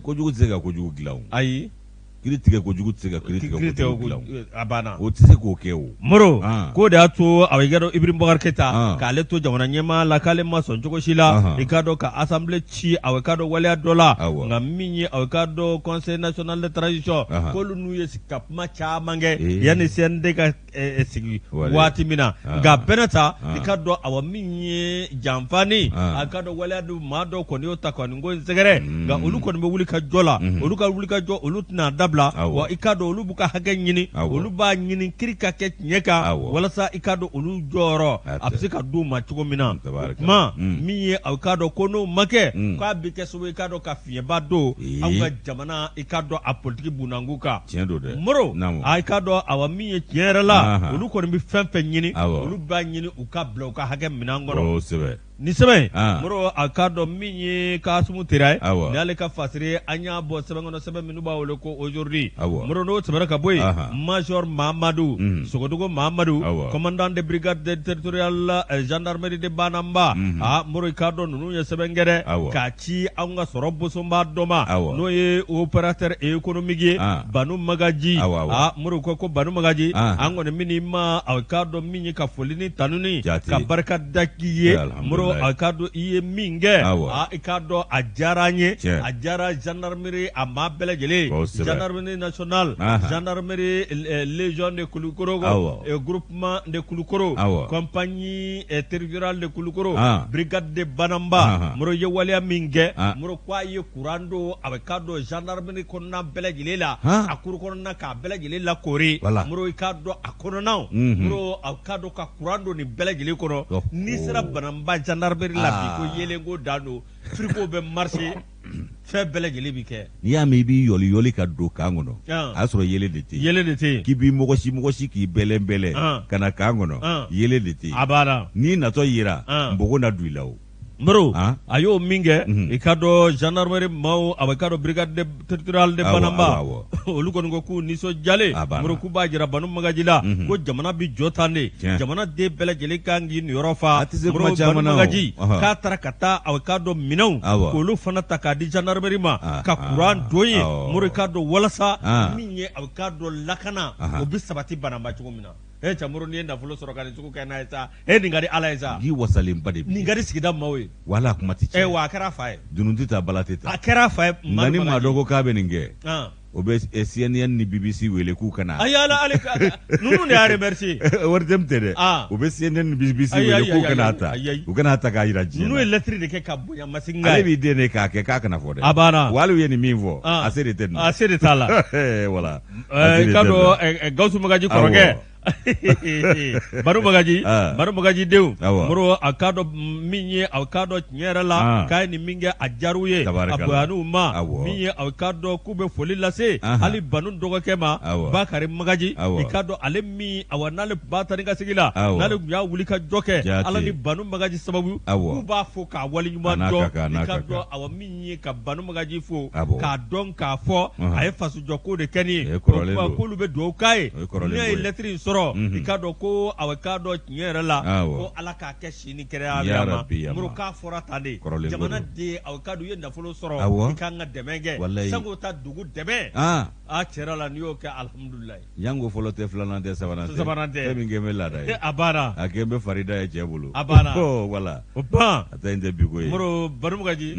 kojugu tɛ se ka kojugu dilan o ayi kiri tigɛ kojugu tɛ se ka kiri tigɛ kojugu dilan a banna o tɛ se k'o kɛ o Moro k'o de y'a to a bɛ kɛ dɔn Ibrahim Boubacar Keita k'ale to jamana ɲɛmaa la k'ale ma sɔn cogo si la i k'a dɔn ka assemblée ci a bɛ k'a dɔn waleya dɔ la nka min ye a bɛ k'a dɔn conseil national de transition k'olu n'u ye ka kuma caman kɛ yanni CND ka sigi waati min na nka bɛnɛ ta i k'a dɔn a min ye janfani a k'a dɔn waleya dɔ maa dɔw kɔni y'o ta kɔni ko sɛgɛrɛ nka olu kɔni bɛ wuli ka jɔ la olu ka wuli ka jɔ olu tɛna dabila wa i k'a dɔn olu b'u ka hakɛ ɲini olu b'a ɲini kiri ka kɛ tiɲɛ kan walasa i k'a dɔn olu jɔyɔrɔ a bɛ se ka d'u ma cogo min na kuma min ye a k'a dɔn ko n'o ma kɛ k'a bɛ kɛ sababu i k'a dɔn ka fiɲɛba don anw ka jamana i k'a dɔn a politiki bunanku kan tiɲɛ don dɛ Moro i k'a dɔn a min ye tiɲɛ yɛrɛ la olu kɔni bɛ fɛn fɛn ɲini olu b'a ɲini u ka bila u ka hakɛ minan kɔnɔ kosɛbɛ ni sɛbɛn moro a k'a dɔn min ye Kasumu Tera ye ni ale ka fasiri an y'a bɔ sɛbɛn kɔnɔ sɛbɛn minnu b'a wele ko aujourd'hui moro n'o tɛmɛna ka bɔ yen Major Mahamadu Sogodogo Mahamadu commandant de brigade territoriale gendarmerie de Banamba moro k'a dɔn ninnu ye sɛbɛn kɛ dɛ k'a ci an ka sɔrɔ bosonba dɔ ma n'o ye opérateur économique ye Banu Magaji moro ko Banu Magaji an kɔni min ma a k'a dɔn min ye ka foli ni tanuni ka barika da k'i ye moro a k'a dɔn i ye min kɛ i k'a dɔn a diyara an ye a diyara gendarmerie a maa bɛɛ lajɛlen gendarmerie nationale gendarmerie légion de Kulukoro groupement de Kulukoro compagnie territoriale de Kulukoro brigade de Banamba moro ye waleya min kɛ moro ko a ye courant don a bɛ k'a dɔn gendarmerie kɔnɔna bɛɛ lajɛlen la a kuru kɔnɔna k'a bɛɛ lajɛlen lakori moro i k'a dɔn a kɔnɔnaw moro a k'a dɔn ka courant don nin bɛɛ lajɛlen kɔnɔ n'i sera Banamba gendarmerie la bi ko yelenko dan don frigo bɛ marché fɛn bɛɛ lajɛlen bi kɛ n'i y'a mɛn i b'i yɔli ka don kan kɔnɔ a y'a sɔrɔ yelen de tɛ yen k'i b'i mɔgɔsi k'i bɛlɛn ka na kan kɔnɔ yelen de tɛ yen a b'a la n'i natɔ yera npogo na don i la o moro a y'o min kɛ i ka dɔn gendarmerie maaw a bɛ ka dɔn brigade territoriale de Banamba olu kɔni ko k'u nisɔndiyalen moro k'u b'a jira Banu Magaji la ko jamana bi jɔ tan de jamana den bɛɛ lajɛlen kan k'i niyɔrɔ fa moro Banu Magaji k'a taara ka taa a bɛ ka dɔn minɛnw k'olu fana ta k'a di gendarmerie ma ka courant don yen moro k'a dɔn walasa min ye a bɛ ka dɔn lakana o bi sabati Banamba cogo min na Camuru ni ye nafolo sɔrɔ ka nin cogo kɛ n'a ye sa nin ka di Ala ye sa ji wasalenba de nin ka di sigida maaw ye wala a kuma tɛ tiɲɛ wa a kɛra a fa ye dunun tɛ taa bala tɛ taa a kɛra a fa ye nka ni maa dɔ ko k'a bɛ nin kɛ o bɛ CNN ni BBC wele k'u kana ayi ala ale ninnu de y'a remercier wari tɛ tɛ dɛ o bɛ CNN ni BBC wele k'u kana ta u kana ta k'a jira diɲɛ na ninnu ye lettre de kɛ ka bonya masigi ale b'i den de k'a kɛ k'a kana fɔ dɛ a banna wa hali u ye nin min fɔ a se de tɛ nin a se de t'a la wala ka dɔn Gawusu Magaji kɔrɔkɛ Banu Magaji denw moro a k'a dɔn min ye a k'a dɔn tiɲɛ yɛrɛ la k'a ye nin min kɛ a diyar'u ye a bonyana ma min ye a k'a dɔn k'u bɛ foli lase hali Banu dɔgɔkɛ ma Bakari Magaji i k'a dɔn ale min n'ale ba ta ni ka sigi la n'ale tun y'a wuli ka jɔ kɛ Ala ni Banu Magaji sababu k'u b'a fɔ k'a waleɲuman dɔn i k'a dɔn min ye ka Banu Magaji fo k'a dɔn k'a fɔ a ye fasojɔko de kɛ nin ye k'olu bɛ dugawu k'a ye ne ye lettre in sɔrɔ i k'a dɔn ko a bɛ k'a dɔn tiɲɛ yɛrɛ la ko Ala k'a kɛ si ni kɛnɛya ma muru k'a fɔra tan de jamana den a k'a dɔn i ye nafolo sɔrɔ i kan ka dɛmɛ kɛ sango ta dugu dɛmɛ cɛra la n'i y'o kɛ alhamdulilayi yango fɔlɔ tɛ filanan tɛ sabanan tɛ fɛn min kɛ n bɛ laada ye a banna a kɛ n bɛ farida ye cɛ bolo a banna wala o ban a ta in tɛ biko ye moro Banu Magaji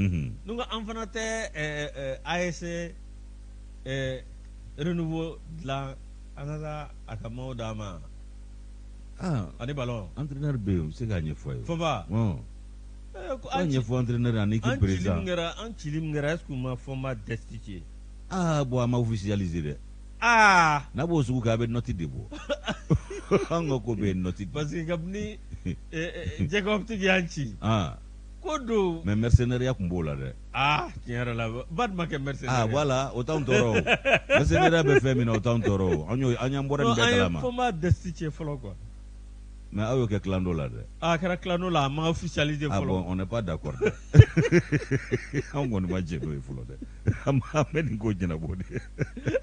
n'u ka an fana tɛ ASC renouveau dilan an ka taa a ka maaw d'a ma ani ballon entraîneur bɛ yen u bɛ se k'a ɲɛfɔ a ye fɔba an ɲɛfɔ entraîneur ani équipe président an cili min kɛra est-ce que u ma fɔba destitué bon a ma officialiser dɛ n'a b'o sugu kɛ a bɛ note de bɔ an ka ko bɛ yen note parce que kabini Jacob tigi y'an ci ko don mais mercenaire tun b'o la dɛ tiɲɛ yɛrɛ la ba tun ma kɛ mercenaire voilà o t'anw tɔɔrɔ o mercenaire bɛ fɛn min na o t'anw tɔɔrɔ o an y'an bɔra nin bɛɛ kalama an ye fɔba destitué fɔlɔ quoi mais aw y'o kɛ clando la dɛ a kɛra clando la a ma officialiser fɔlɔ bon on n'est pas d'accord dɛ an kɔni ma jɛ n'o ye fɔlɔ dɛ an bɛ nin ko ɲɛnabɔ de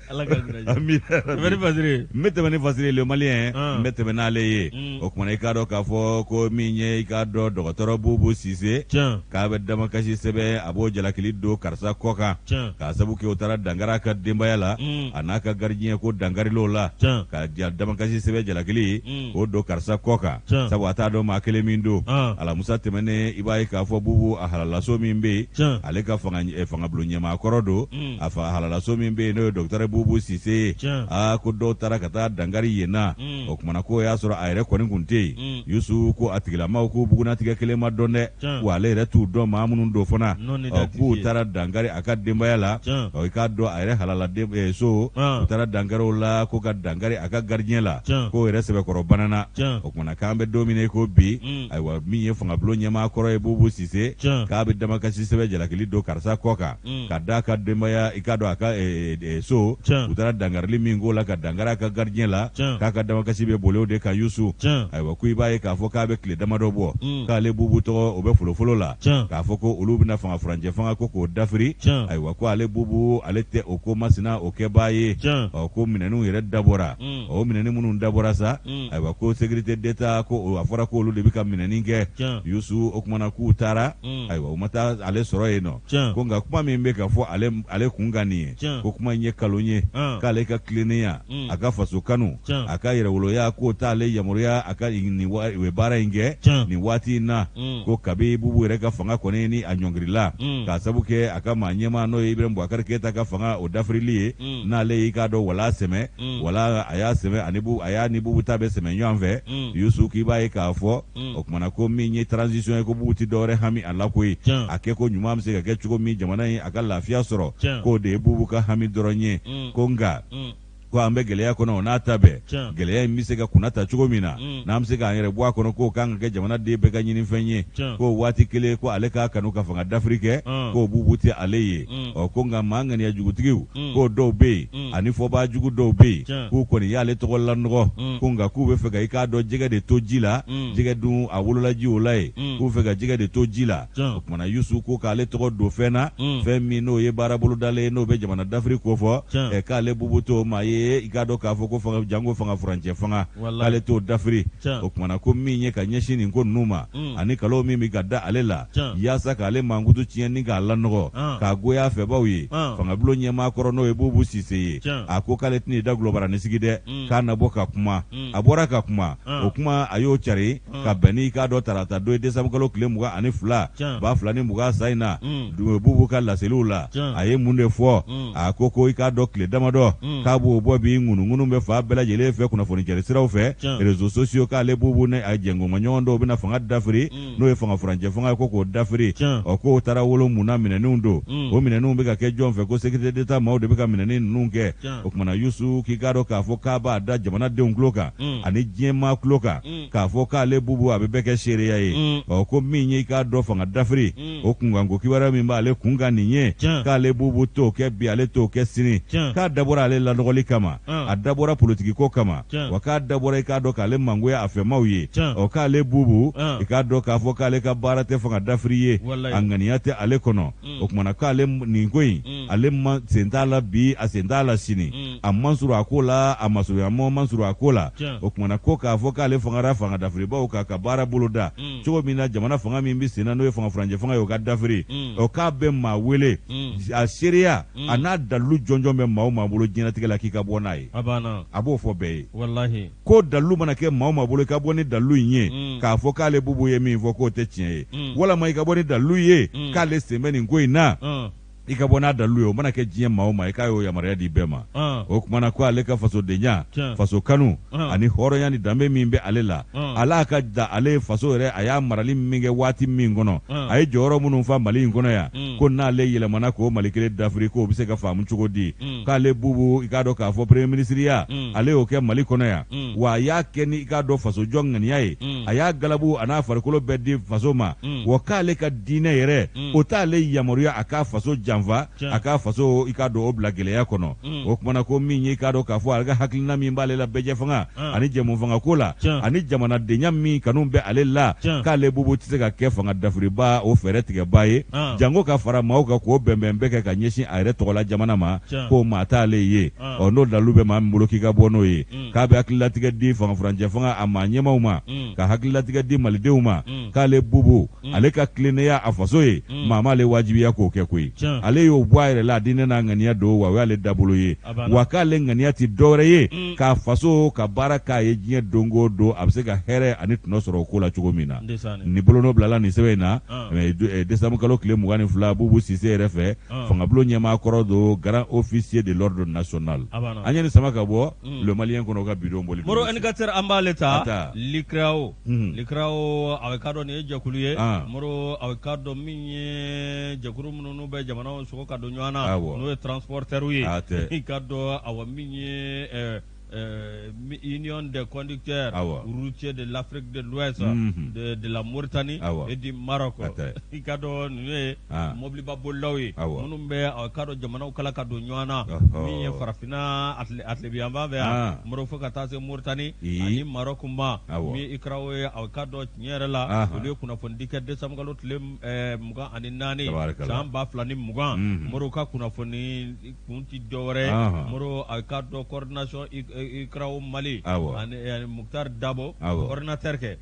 Ala ka ɲɛnajɛ tɛmɛ ni Fasiri n bɛ tɛmɛ ni Fasiri le malien n bɛ tɛmɛ n'ale ye o kumana i k'a dɔn k'a fɔ ko min ye i k'a dɔn dɔgɔtɔrɔ Bubu Sise k'a bɛ damakasi sɛbɛn a b'o jalakili don karisa kɔ kan k'a sabu kɛ o taara dankari a ka denbaya la a n'a ka gardien ko dankaril'o la ka damakasi sɛbɛn jalakili o don karisa kɔ kan sabu a t'a dɔn maa kelen min don alamusa tɛmɛnen i b'a ye k'a fɔ Bubu a halalaso min bɛ yen ale ka fangabulon ɲɛmaakɔrɔ don a halalaso min bɛ yen n'o ye dɔgɔtɔrɔ Bubu Sise ye ko dɔw taara ka taa dankari yen na o kumana ko y'a sɔrɔ a yɛrɛ kɔni kun tɛ yen Yusu ko a tigilamaw ko bugunatigɛ kelen ma dɔn dɛ wa ale yɛrɛ t'u dɔn maa minnu don fana k'u taara dankari a ka denbaya la i k'a dɔn a yɛrɛ halala so u taara dankari o la ko ka dankari a ka gardien la k'o yɛrɛ sɛbɛkɔrɔ banana o kumana na k'an bɛ don min na i ko bi ayiwa min ye fangabulon ɲɛmaa kɔrɔ ye Bubu Sise k'a bɛ damakasi sɛbɛn jalakili don karisa kɔ kan ka d'a ka denbaya i k'a dɔn a ka so u taara dangarili min k'o la ka dangari a ka gardien la k'a ka damakasi bɛ boli o de kan Yusu ayiwa ko i b'a ye k'a fɔ k'a bɛ tile damadɔ bɔ k'ale Bubu tɔgɔ o bɛ folofolo la k'a fɔ ko olu bɛna fanga furancɛ fanga ko k'o dafiri ayiwa ko ale Bubu ale tɛ o ko masina o kɛbaa ye ko minɛninw yɛrɛ dabɔra o minɛni minnu dabɔra sa ayiwa ko sécurité d'État ko a fɔra ko olu de bɛ ka minɛni kɛ Yusu o kumana k'u taara ayiwa u ma taa ale sɔrɔ yen nɔ ko nka kuma min bɛ ka fɔ ale kun kan nin ye ko kuma in ye kalon ye k'ale ka tilennenya a ka faso kanu a ka yɛrɛwoloya k'o t'ale yamaruya a ka nin u ye baara in kɛ nin waati in na ko kabi Bubu yɛrɛ ka fanga kɔni ni a ɲɔngirila k'a sabu kɛ a ka maa ɲɛmaa n'o ye Ibrahim Boubacar Keita ka fanga o dafirili ye n'ale y'i k'a dɔn wala sɛmɛ wala a y'a sɛmɛ a y'a ni Bubu ta bɛ sɛmɛ ɲɔgɔn fɛ Yusu k'i b'a ye k'a fɔ o kumana ko min ye transition ye ko Bubu ti dɔwɛrɛ hami a la koyi a kɛ ko ɲuman bɛ se ka kɛ cogo min jamana in a ka lafiya sɔrɔ k'o de ye Bubu ka hami dɔrɔn ye ko nka ko an bɛ gɛlɛya kɔnɔ o n'a ta bɛɛ gɛlɛya in bɛ se ka kunna ta cogo min na n'an bɛ se k'an yɛrɛ bɔ a k'o kan ka kɛ jamanaden bɛɛ ka ɲinifɛn ye k'o waati kelen ko ale k'a kanu ka fanga dafiri kɛ k'o Bubu tɛ ale ye ko nka maa ŋaniya jugutigiw k'o dɔw bɛ yen ani fɔbaa jugu dɔw bɛ yen k'u kɔni y'ale tɔgɔ lanɔgɔ ko nka k'u bɛ fɛ ka i k'a dɔn jɛgɛ de to ji la jɛgɛ dun a wolola ji o la ye k'u fɛ ka jɛgɛ de to ji la o kumana Yusu ko k'ale tɔgɔ don fɛn na fɛn min n'o ye baara bolodalen ye n'o bɛ jamana dafiri ko fɔ k'ale Bubu t'o maa ye i k'a dɔn k'a fɔ ko jango fanga furancɛ fanga k'ale t'o dafiri o kumana ko min ye ka ɲɛsin nin ko ninnu ma ani kalo min bɛ ka da ale la yaasa k'ale mankutu tiɲɛ ni k'a lanɔgɔ k'a goy'a fɛbaw ye fangabulon ɲɛmaa kɔrɔ n'o ye Bubu Sise ye a ko k'ale tɛna i da gulobaranin sigi dɛ k'a na bɔ ka kuma a bɔra ka kuma o kuma a y'o cari ka bɛn ni k'a dɔn tarata don ye décembre kalo tile 22 ba 2020 sa in na Bubu ka laseliw la a ye mun de fɔ a ko i k'a dɔn tile damadɔ k'a b'o bɔ bi ŋunuŋunu bɛ fa bɛɛ lajɛlen fɛ kunnafoni jɛri siraw fɛ réseaux sociaux k'ale Bubu ne a jɛngoma ɲɔgɔn dɔw bɛna fanga dafiri n'o ye fanga furancɛ fanga ye ko k'o dafiri k'o taara wolo mun na minɛninw don o minɛninw bɛ ka kɛ jɔn fɛ ko sécurité d'État maaw de bɛ ka minɛnin ninnu kɛ o kumana Yusu k'i k'a dɔn k'a fɔ k'a b'a da jamanadenw tulo kan ani diɲɛmaa tulo kan k'a fɔ k'ale Bubu a bɛ bɛɛ kɛ seereya ye ko min ye i k'a dɔn fanga dafiri o kunkanko kibaruya min b'ale kun kan nin ye k'ale Bubu t'o kɛ bi ale t'o kɛ sini k'a dabɔra ale lanɔgɔli kama a dabɔra politiki ko kama wa k'a dabɔra i k'a dɔn k'ale mangoya a fɛmaw ye k'ale Bubu i k'a dɔn k'a fɔ k'ale ka baara tɛ fanga dafiri ye a ŋaniya tɛ ale kɔnɔ o kumana k'ale nin ko in ale sen t'a la bi a sen t'a la sini a mansuru a ko la a masurunyamɔ mansuru a ko la o kumana ko k'a fɔ k'ale fangara fanga dafiribaw kan ka baara bolo da cogo min na jamana fanga min bɛ sen na n'o ye fanga furancɛ fanga ye o ka dafiri k'a bɛ maa wele a seereya a n'a dalilu jɔnjɔn bɛ maa o maa bolo diɲɛlatigɛ la k'i ka bɔ n'a ye a b'o fɔ bɛɛ ye ko dalilu mana kɛ maa o maa bolo i ka bɔ ni dalilu in ye k'a fɔ k'ale Bubu ye min fɔ k'o tɛ tiɲɛ ye walama i ka bɔ ni dalilu ye k'ale sen bɛ nin ko in na i ka bɔ n'a dalilu ye o mana kɛ diɲɛ maa o maa i k'a y'o yamaruya di bɛɛ ma o kumana ko ale ka fasodenya faso kanu ani hɔrɔnya ni danbe min bɛ ale la ala ka da ale faso yɛrɛ a y'a marali min kɛ waati min kɔnɔ a ye jɔyɔrɔ minnu fa Mali in kɔnɔ yan ko n'ale yɛlɛmana k'o Mali kelen dafiri k'o bɛ se ka faamu cogo di k'ale Bubu i k'a dɔn k'a fɔ premier ministeriya ale y'o kɛ Mali kɔnɔ yan wa a y'a kɛ ni i k'a dɔn faso jɔ ŋaniya ye a y'a galabu a n'a farikolo bɛɛ di faso ma wa k'ale ka diinɛ yɛrɛ o t'ale yamaruya a k'a faso janfa a k'a faso i k'a dɔn o bila gɛlɛya kɔnɔ o kumana ko min ye i k'a dɔn k'a fɔ ale ka hakilina min b'ale la bɛɛjɛ fanga ani jɛmu fanga ko la ani jamanadenya min kanu bɛ ale la k'ale Bubu tɛ se ka kɛ fanga dafiriba o fɛɛrɛ tigɛba ye jango ka fara maaw kan k'o bɛnbɛn bɛɛ kɛ ka ɲɛsin a yɛrɛ tɔgɔla jamana ma k'o maa t'ale ye n'o dalilu bɛ maa min bolo k'i ka bɔ n'o ye k'a bɛ hakililatigɛ di fanga furancɛ fanga a maa ɲɛmaw ma ka hakililatigɛ di malidenw ma k'ale Bubu ale ka tilennenya a faso ye maa m'ale wajibiya k'o kɛ koyi ale y'o bɔ a yɛrɛ la a diinɛ n'a ŋaniya don wa o y'ale dabolo ye wa k'ale ŋaniya ti dɔwɛrɛ ye k'a faso ka baara k'a ye diɲɛ don o don a bɛ se ka hɛrɛ ani tɔnɔ sɔrɔ o ko la cogo min na ni bolonɔ bilala nin sɛbɛn in na décembre kalo tile 22 Bubu Sise yɛrɛ fɛ fangabulon ɲɛmaa kɔrɔ don grand officier de l'ordre national an ye nin sama ka bɔ le malien kɔnɔ ka bidon boli moro indicateur an b'ale ta likrao a bɛ k'a dɔn nin ye jɛkulu ye moro a bɛ k'a dɔn min ye jɛkulu minnu bɛ jamana sogo ka don ɲɔgɔn na n'o ye transporteur ye i ka dɔn awɔ min ye Union des conducteurs routiers de l'Afrique de l'Ouest, de la Mauritanie et du Maroc. I ka dɔn ninnu ye mobiliba bolilaw ye minnu bɛ ka dɔn jamanaw kala ka don ɲɔgɔn na min ye farafinna atlebiyanfan fɛ yan mɔrɔ fo ka taa se Mauritanie ani Maroc ma min ikaraw ye ka dɔn tiɲɛ yɛrɛ la olu ye kunnafoni di kɛ décembre kalo tile 24 san 2020 mɔrɔ ka kunnafoni kun ti dɔwɛrɛ mɔrɔ ka dɔn coordination ikaraw Mali ani Muktar Dabo coordinateur kɛ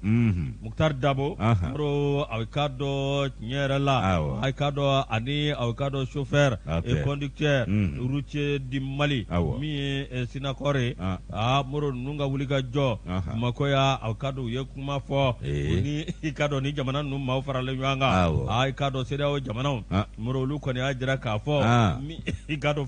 Muktar Dabo mɔrɔ ka dɔn tiɲɛ yɛrɛ la ka dɔn ani ka dɔn chauffeur et conducteur routier di Mali min ye Sinakore mɔrɔ ninnu ka wuli ka jɔ makoya ka dɔn u ye kuma fɔ ni i ka dɔn ni jamana ninnu maaw faralen ɲɔgɔn kan i ka dɔn CEDEAO jamanaw mɔrɔ olu kɔni y'a jira k'a fɔ i ka dɔn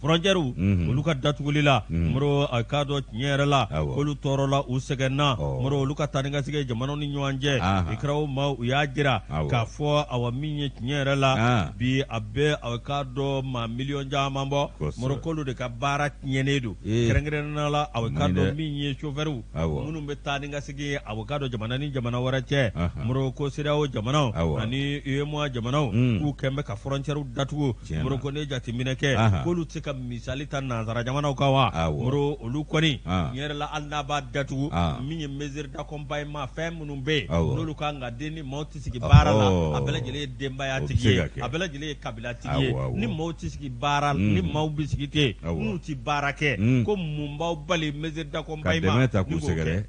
frontière olu ka datuguli la mɔrɔ ka dɔn tiɲɛ yɛrɛ la olu tɔɔrɔla u sɛgɛnna mɔrɔ olu ka taa ni ka segin jamanaw ni ɲɔgɔn cɛ ikaraw ma u y'a jira k'a fɔ min ye tiɲɛ yɛrɛ la bi a bɛ ka dɔn maa miliyɔn caman bɔ mɔrɔ k'olu de ka baara tiɲɛnen don kɛrɛnkɛrɛnnenya la ka dɔn min ye chauffeur minnu bɛ taa ni ka segin ka dɔn jamana ni jamana wɛrɛ cɛ mɔrɔ ko CEDEAO jamanaw ani UEMOA jamanaw k'u kɛn bɛ ka frontière datugu mɔrɔ ko ne jateminɛ kɛ k'olu tɛ se ka misali ta nanzara jamanaw kan wa mɔrɔ olu kɔni tiɲɛ yɛrɛ la hali n'a b'a datugu min ye mesure d'accompagnement fɛn minnu bɛ yen n'olu kan ka den ni maaw tɛ sigi baara la a bɛɛ lajɛlen ye denbaya tigi ye a bɛɛ lajɛlen ye kabila tigi ye ni maaw tɛ sigi baara ni maaw bɛ sigi ten n'u tɛ baara kɛ ko mun b'aw bali mesure d'accompagnement ka dɛmɛ ta k'u sɛgɛrɛ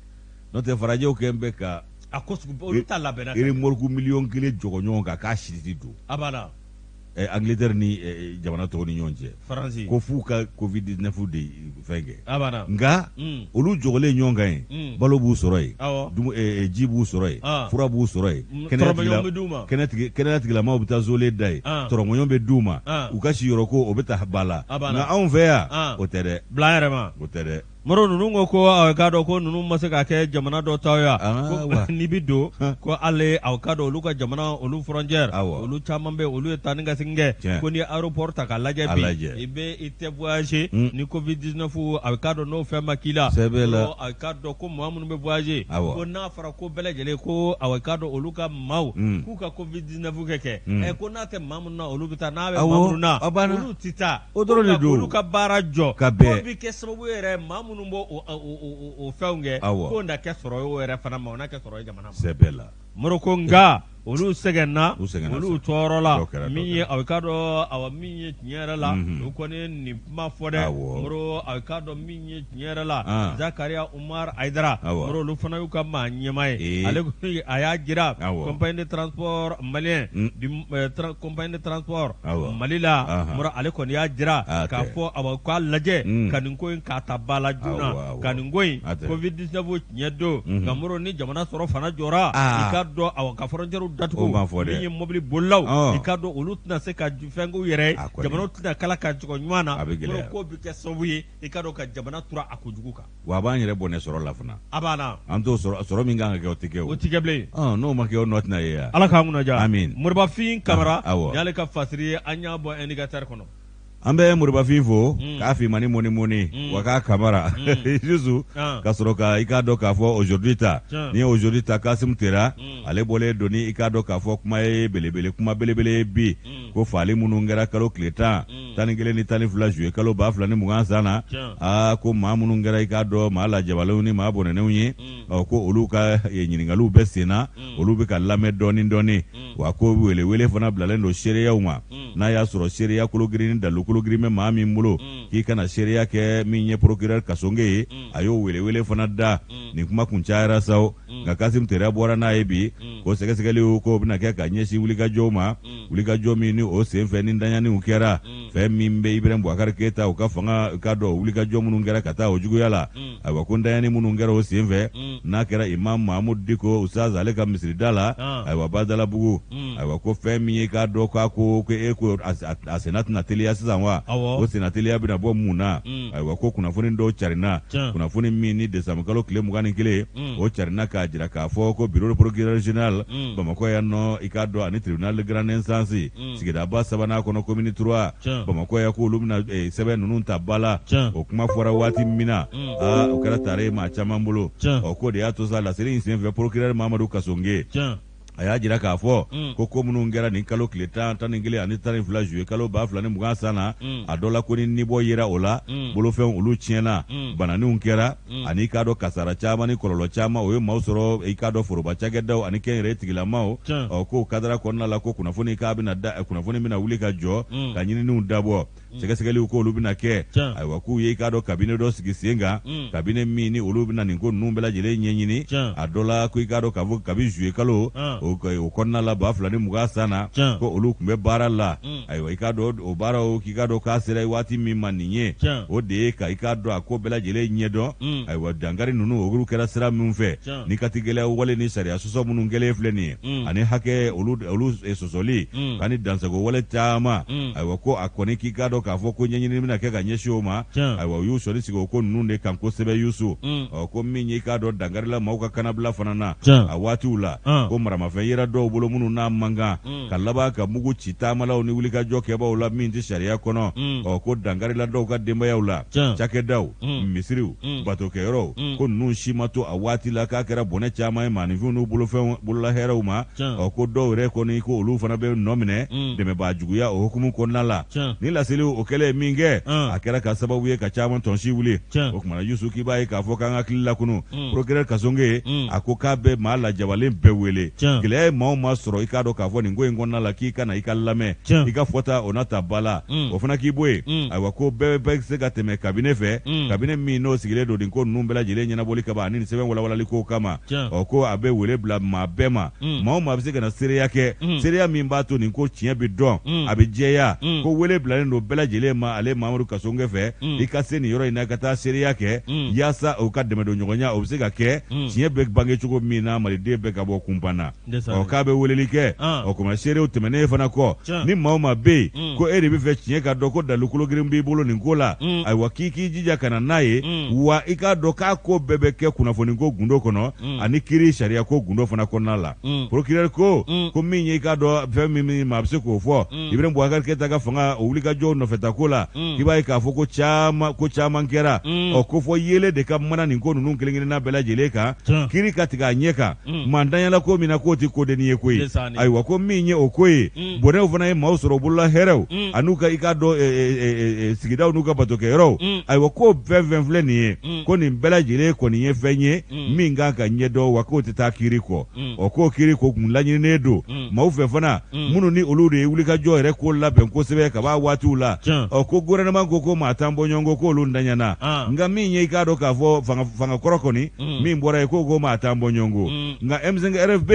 n'o tɛ farajɛw kɛn bɛ ka a ko olu ta labɛnna remorque miliyɔn 1 jɔgɔ ɲɔgɔn kan k'a siriti don abada Angleterre ni jamana tɔw ni ɲɔgɔn cɛ Faransi ko f'u ka Covid-19 de fɛn kɛ nka olu jɔgɔlen ɲɔgɔn kan yen balo b'u sɔrɔ yen ji b'u sɔrɔ yen fura b'u sɔrɔ yen kɛnɛya tigilamaw bɛ taa zole da yen tɔrɔmɔɲɔn bɛ d'u ma u ka si yɔrɔ ko o bɛ taa ba la nka anw fɛ yan o tɛ dɛ bila yɛrɛ ma o tɛ dɛ mɔrɔ ninnu ko k'a dɔn ko ninnu ma se ka kɛ jamana dɔ taw ya n'i bi don ko hali ka dɔn olu ka jamana olu frontière olu caman bɛ olu ye taa ni ka segin kɛ ko ni aéroport ta ka lajɛ bi i bɛ i tɛ voyager ni Covid-19 ka dɔn n'o fɛn ma k'i la ka dɔn ko maa minnu bɛ voyager ko n'a fɔra ko bɛɛ lajɛlen ko ka dɔn olu ka maaw k'u ka Covid-19 kɛ ko n'a tɛ maa minnu na olu bɛ taa n'a bɛ maa minnu na olu tɛ taa olu ka baara jɔ ko bi kɛ sababu yɛrɛ maa minnu bɔ o fɛnw kɛ ko na kɛ sɔrɔ o yɛrɛ fana ma o na kɛ sɔrɔ ye jamana ma mɔrɔ ko nka olu sɛgɛnna olu tɔɔrɔla min ye ka dɔn min ye tiɲɛ yɛrɛ la o kɔni nin kuma fɔ dɛ mɔrɔ ka dɔn min ye tiɲɛ yɛrɛ la Zakaria Umar Aidara mɔrɔ olu fana y'u ka maa ɲɛma ye ale a y'a jira compagnie de transport malien compagnie de transport Mali la mɔrɔ ale kɔni y'a jira k'a fɔ k'a lajɛ ka nin ko in k'a ta ba la joona ka nin ko in Covid-19 tiɲɛ don nka mɔrɔ ni jamana sɔrɔ fana jɔra i ka dɔn ka frontière datugu min ye mobili bolilaw i ka dɔn olu tɛna se ka fɛnko yɛrɛ jamanaw tɛna kala ka jɔgɔ ɲɔgɔn na ko bɛ kɛ sababu ye i ka dɔn ka jamana tura a kojugu kan wa a b'an yɛrɛ bɔnɛ sɔrɔ la fana a b'an an t'o sɔrɔ min kan ka kɛ o tɛ kɛ o tɛ kɛ bilen n'o ma kɛ o nɔ tɛna ye yan Ala k'an kunnaja amin Moribafin Kamara ni y'ale ka fasiri ye an y'a bɔ indicateur kɔnɔ an bɛ Moribafin fo k'a fi mani mɔni wa k'a Kamara Yusu ka sɔrɔ ka i k'a dɔn k'a fɔ aujourd'hui ta ni ye aujourd'hui ta Kasim Tera ale bɔlen don ni i k'a dɔn k'a fɔ kuma ye belebele kuma belebele bi ko faali minnu kɛra kalo tile 10 11 ni 12 juillet kalo 2020 san na ko maa minnu kɛra i k'a dɔn maa lajabalenw ni maa bɔnɛnenw ye ko olu ka ɲininkaliw bɛ sen na olu bɛ ka lamɛn dɔɔni wa ko wele fana bilalen don seereyaw ma n'a y'a sɔrɔ seereya kologirini dalukolo girimɛ maa min bolo k'i kana seereya kɛ min ye procureur Kasonge ye a y'o wele fana da nin kuma kun cayara saw nka Kasim Tera bɔra n'a ye bi ko sɛgɛsɛgɛliw ko bɛna kɛ ka ɲɛsin wulikajɔw ma wulikajɔ min ni o senfɛ ni daɲaniw kɛra fɛn min bɛ Ibrahim Boubacar Keita u ka fanga ka dɔn wulikajɔ minnu kɛra ka taa o juguya la ayiwa ko daɲani minnu kɛra o senfɛ n'a kɛra Imam Mahamud Diko Ustaz ale ka misirida la ayiwa Badalabugu ayiwa ko fɛn min ye k'a dɔn k'a ko e ko a senna tɛna teliya sisan wa o senna teliya bɛna bɔ mun na ayiwa ko kunnafoni dɔw carinna kunnafoni min ni décembre kalo tile 21 o carinna k'a jira k'a fɔ ko bureau de procureur général Bamakɔ yan nɔ i k'a dɔn ani tribunal de grande instance sigidaba sabanan kɔnɔ commune 3 Bamakɔ ya ko olu bɛna sɛbɛn ninnu ta ba la o kuma fɔra waati min na o kɛra tare maa caman bolo ko de y'a to sa laseli in senfɛ procureur Mamadu Kasonge a y'a jira k'a fɔ ko minnu kɛra nin kalo tile 11 ani 12 juillet kalo 2020 san na a dɔ la ko ni nibɔ yera o la bolofɛnw olu tiɲɛna bananinw kɛra ani k'a dɔn kasara caman ni kɔlɔlɔ caman o ye maaw sɔrɔ i k'a dɔn foroba cakɛdaw ani kɛnyɛrɛye tigilamaw k'o kadara kɔnɔna la ko kunnafoni bɛna wuli ka jɔ ka ɲininiw dabɔ sɛgɛsɛgɛliw ko olu bɛna kɛ ayiwa k'u ye i k'a dɔn kabine dɔ sigi sen kan kabine min ni olu bɛna nin ko ninnu bɛɛ lajɛlen ɲɛɲini a dɔ la ko i k'a dɔn k'a fɔ kabi juillet kalo o kɔnɔna la 2020 san na ko olu tun bɛ baara la ayiwa i k'a dɔn o baaraw k'i k'a dɔn k'a sera waati min ma nin ye o de ye ka i k'a dɔn a ko bɛɛ lajɛlen ɲɛdɔn ayiwa dankari ninnu olu kɛra sira min fɛ ni katigɛlɛya wale ni sariya sɔsɔ minnu kɛlen filɛ nin ye ani hakɛ olu sɔsɔli ani dansago wale caman ayiwa ko a kɔni k'i k'a dɔn k'a fɔ ko ɲɛɲini bɛna kɛ ka ɲɛsin o ma ayiwa u y'u sɔnni sigi o ko ninnu de kan kosɛbɛ Yusu ko min ye i k'a dɔn dankarila maaw ka kanabila fana na a waatiw la ko maramafɛn yera dɔw bolo minnu n'a man kan ka laban ka mugu ci taamalaw ni wulikajɔ kɛbaw la min tɛ sariya kɔnɔ ko dankarila dɔw ka denbayaw la cakɛdaw misiriw batokɛyɔrɔw ko ninnu si ma to a waati la k'a kɛra bɔnɛ caman ye maaninfinw n'u bololahɛrɛw ma ko dɔw yɛrɛ kɔni ko olu fana bɛ nɔ minɛ dɛmɛbaa juguya o hukumu kɔnɔna la ni laseliw o kɛlen ye min kɛ a kɛra ka sababu ye ka caman tɔnsi wuli o kumana Yusu k'i b'a ye k'a fɔ k'an hakili la kunu procureur Kasonge a ko k'a bɛ maa lajabalen bɛɛ wele gɛlɛya ye maa o maa sɔrɔ i k'a dɔn k'a fɔ nin ko in kɔnɔna la k'i ka na i ka lamɛn i ka fɔta o na ta ba la o fana k'i bɔ yen ayiwa ko bɛɛ bɛ se ka tɛmɛ kabine fɛ kabine min n'o sigilen don nin ko ninnu bɛɛ lajɛlen ɲɛnabɔli kama ani nin sɛbɛn walawalali ko kama ko a bɛ wele bila maa bɛɛ ma maa o maa bɛ se ka na seereya kɛ seereya min b'a to nin ko tiɲɛ bɛ dɔn a bɛ jɛya ko wele bilalen don bɛɛ lajɛlen ma ale Mamadu Kasonge fɛ i ka se nin yɔrɔ in na ka taa seereya kɛ yaasa o ka dɛmɛ don ɲɔgɔnya o bɛ se ka kɛ tiɲɛ bɛ bange cogo min na maliden bɛ ka bɔ kunpan na k'a bɛ weleli kɛ o kuma seerew tɛmɛnen fana kɔ ni maa o maa bɛ yen ko e de bɛ fɛ tiɲɛ ka dɔn ko dalikolo girin b'i bolo nin ko la ayiwa k'i jija ka na n'a ye wa i k'a dɔn k'a ko bɛɛ bɛ kɛ kunnafoni ko gundo kɔnɔ ani kiiri sariya ko gundo fana kɔnɔna la procureur ko min ye i k'a dɔn fɛn min maa bɛ se k'o fɔ Ibrahim Boubacar Keita ka fanga o wulikajɔw nɔfɛta ko la i b'a ye k'a fɔ ko caman kɛra ko fɔ yele de ka mana nin ko ninnu kelen-kelenna bɛɛ lajɛlen kan kiiri ka tigɛ a ɲɛ kan mandanyala ko min na k'o tɛ kodenni ye koyi ayiwa ko min ye o ko ye bɔnɛw fana ye maaw sɔrɔ bolola hɛrɛw an'u ka i k'a dɔn sigidaw n'u ka batokɛyɔrɔw ayiwa ko fɛn filɛ nin ye ko nin bɛɛ lajɛlen kɔni ye fɛn ye min kan ka ɲɛdɔn wa k'o tɛ taa kiiri kɔ k'o kiiri ko kun laɲininen don maaw fɛ fana minnu ni olu de ye wulikajɔ yɛrɛ ko labɛn kosɛbɛ ka b'a waatiw la ko gouvernement ko maa t'an bɔ ɲɔgɔn ko olu ntanyana nka min ye i k'a dɔn k'a fɔ fanga kɔrɔ kɔni min bɔra ye ko maa t'an bɔ ɲɔgɔn nka M5 RFB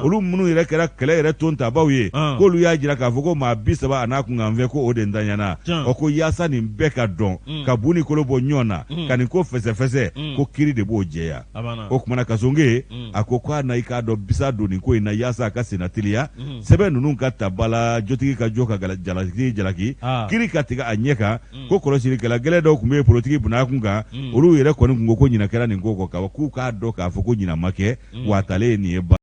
olu minnu yɛrɛ kɛra kɛlɛ yɛrɛ ton tabaw ye k'olu y'a jira k'a fɔ ko maa 30 a n'a kunkanfɛ ko o de ntanyana ko yaasa nin bɛɛ ka dɔn ka bu ni kolo bɔ ɲɔgɔn na ka nin ko fɛsɛfɛsɛ ko kiiri de b'o jɛya o kumana Kasonge a ko k'a na i k'a dɔn bisa don nin ko in na yaasa a ka senna teliya sɛbɛn ninnu ka ta bala jotigi ka jɔ ka jalaki kiiri ka tigɛ a ɲɛ kan ko kɔlɔsilikɛla gɛlɛ dɔw tun bɛ politiki bunaya kun kan olu yɛrɛ kɔni kun ko ɲina kɛra nin ko kɔ k'u k'a dɔn k'a fɔ ko ɲina ma kɛ wa a talen ye nin ye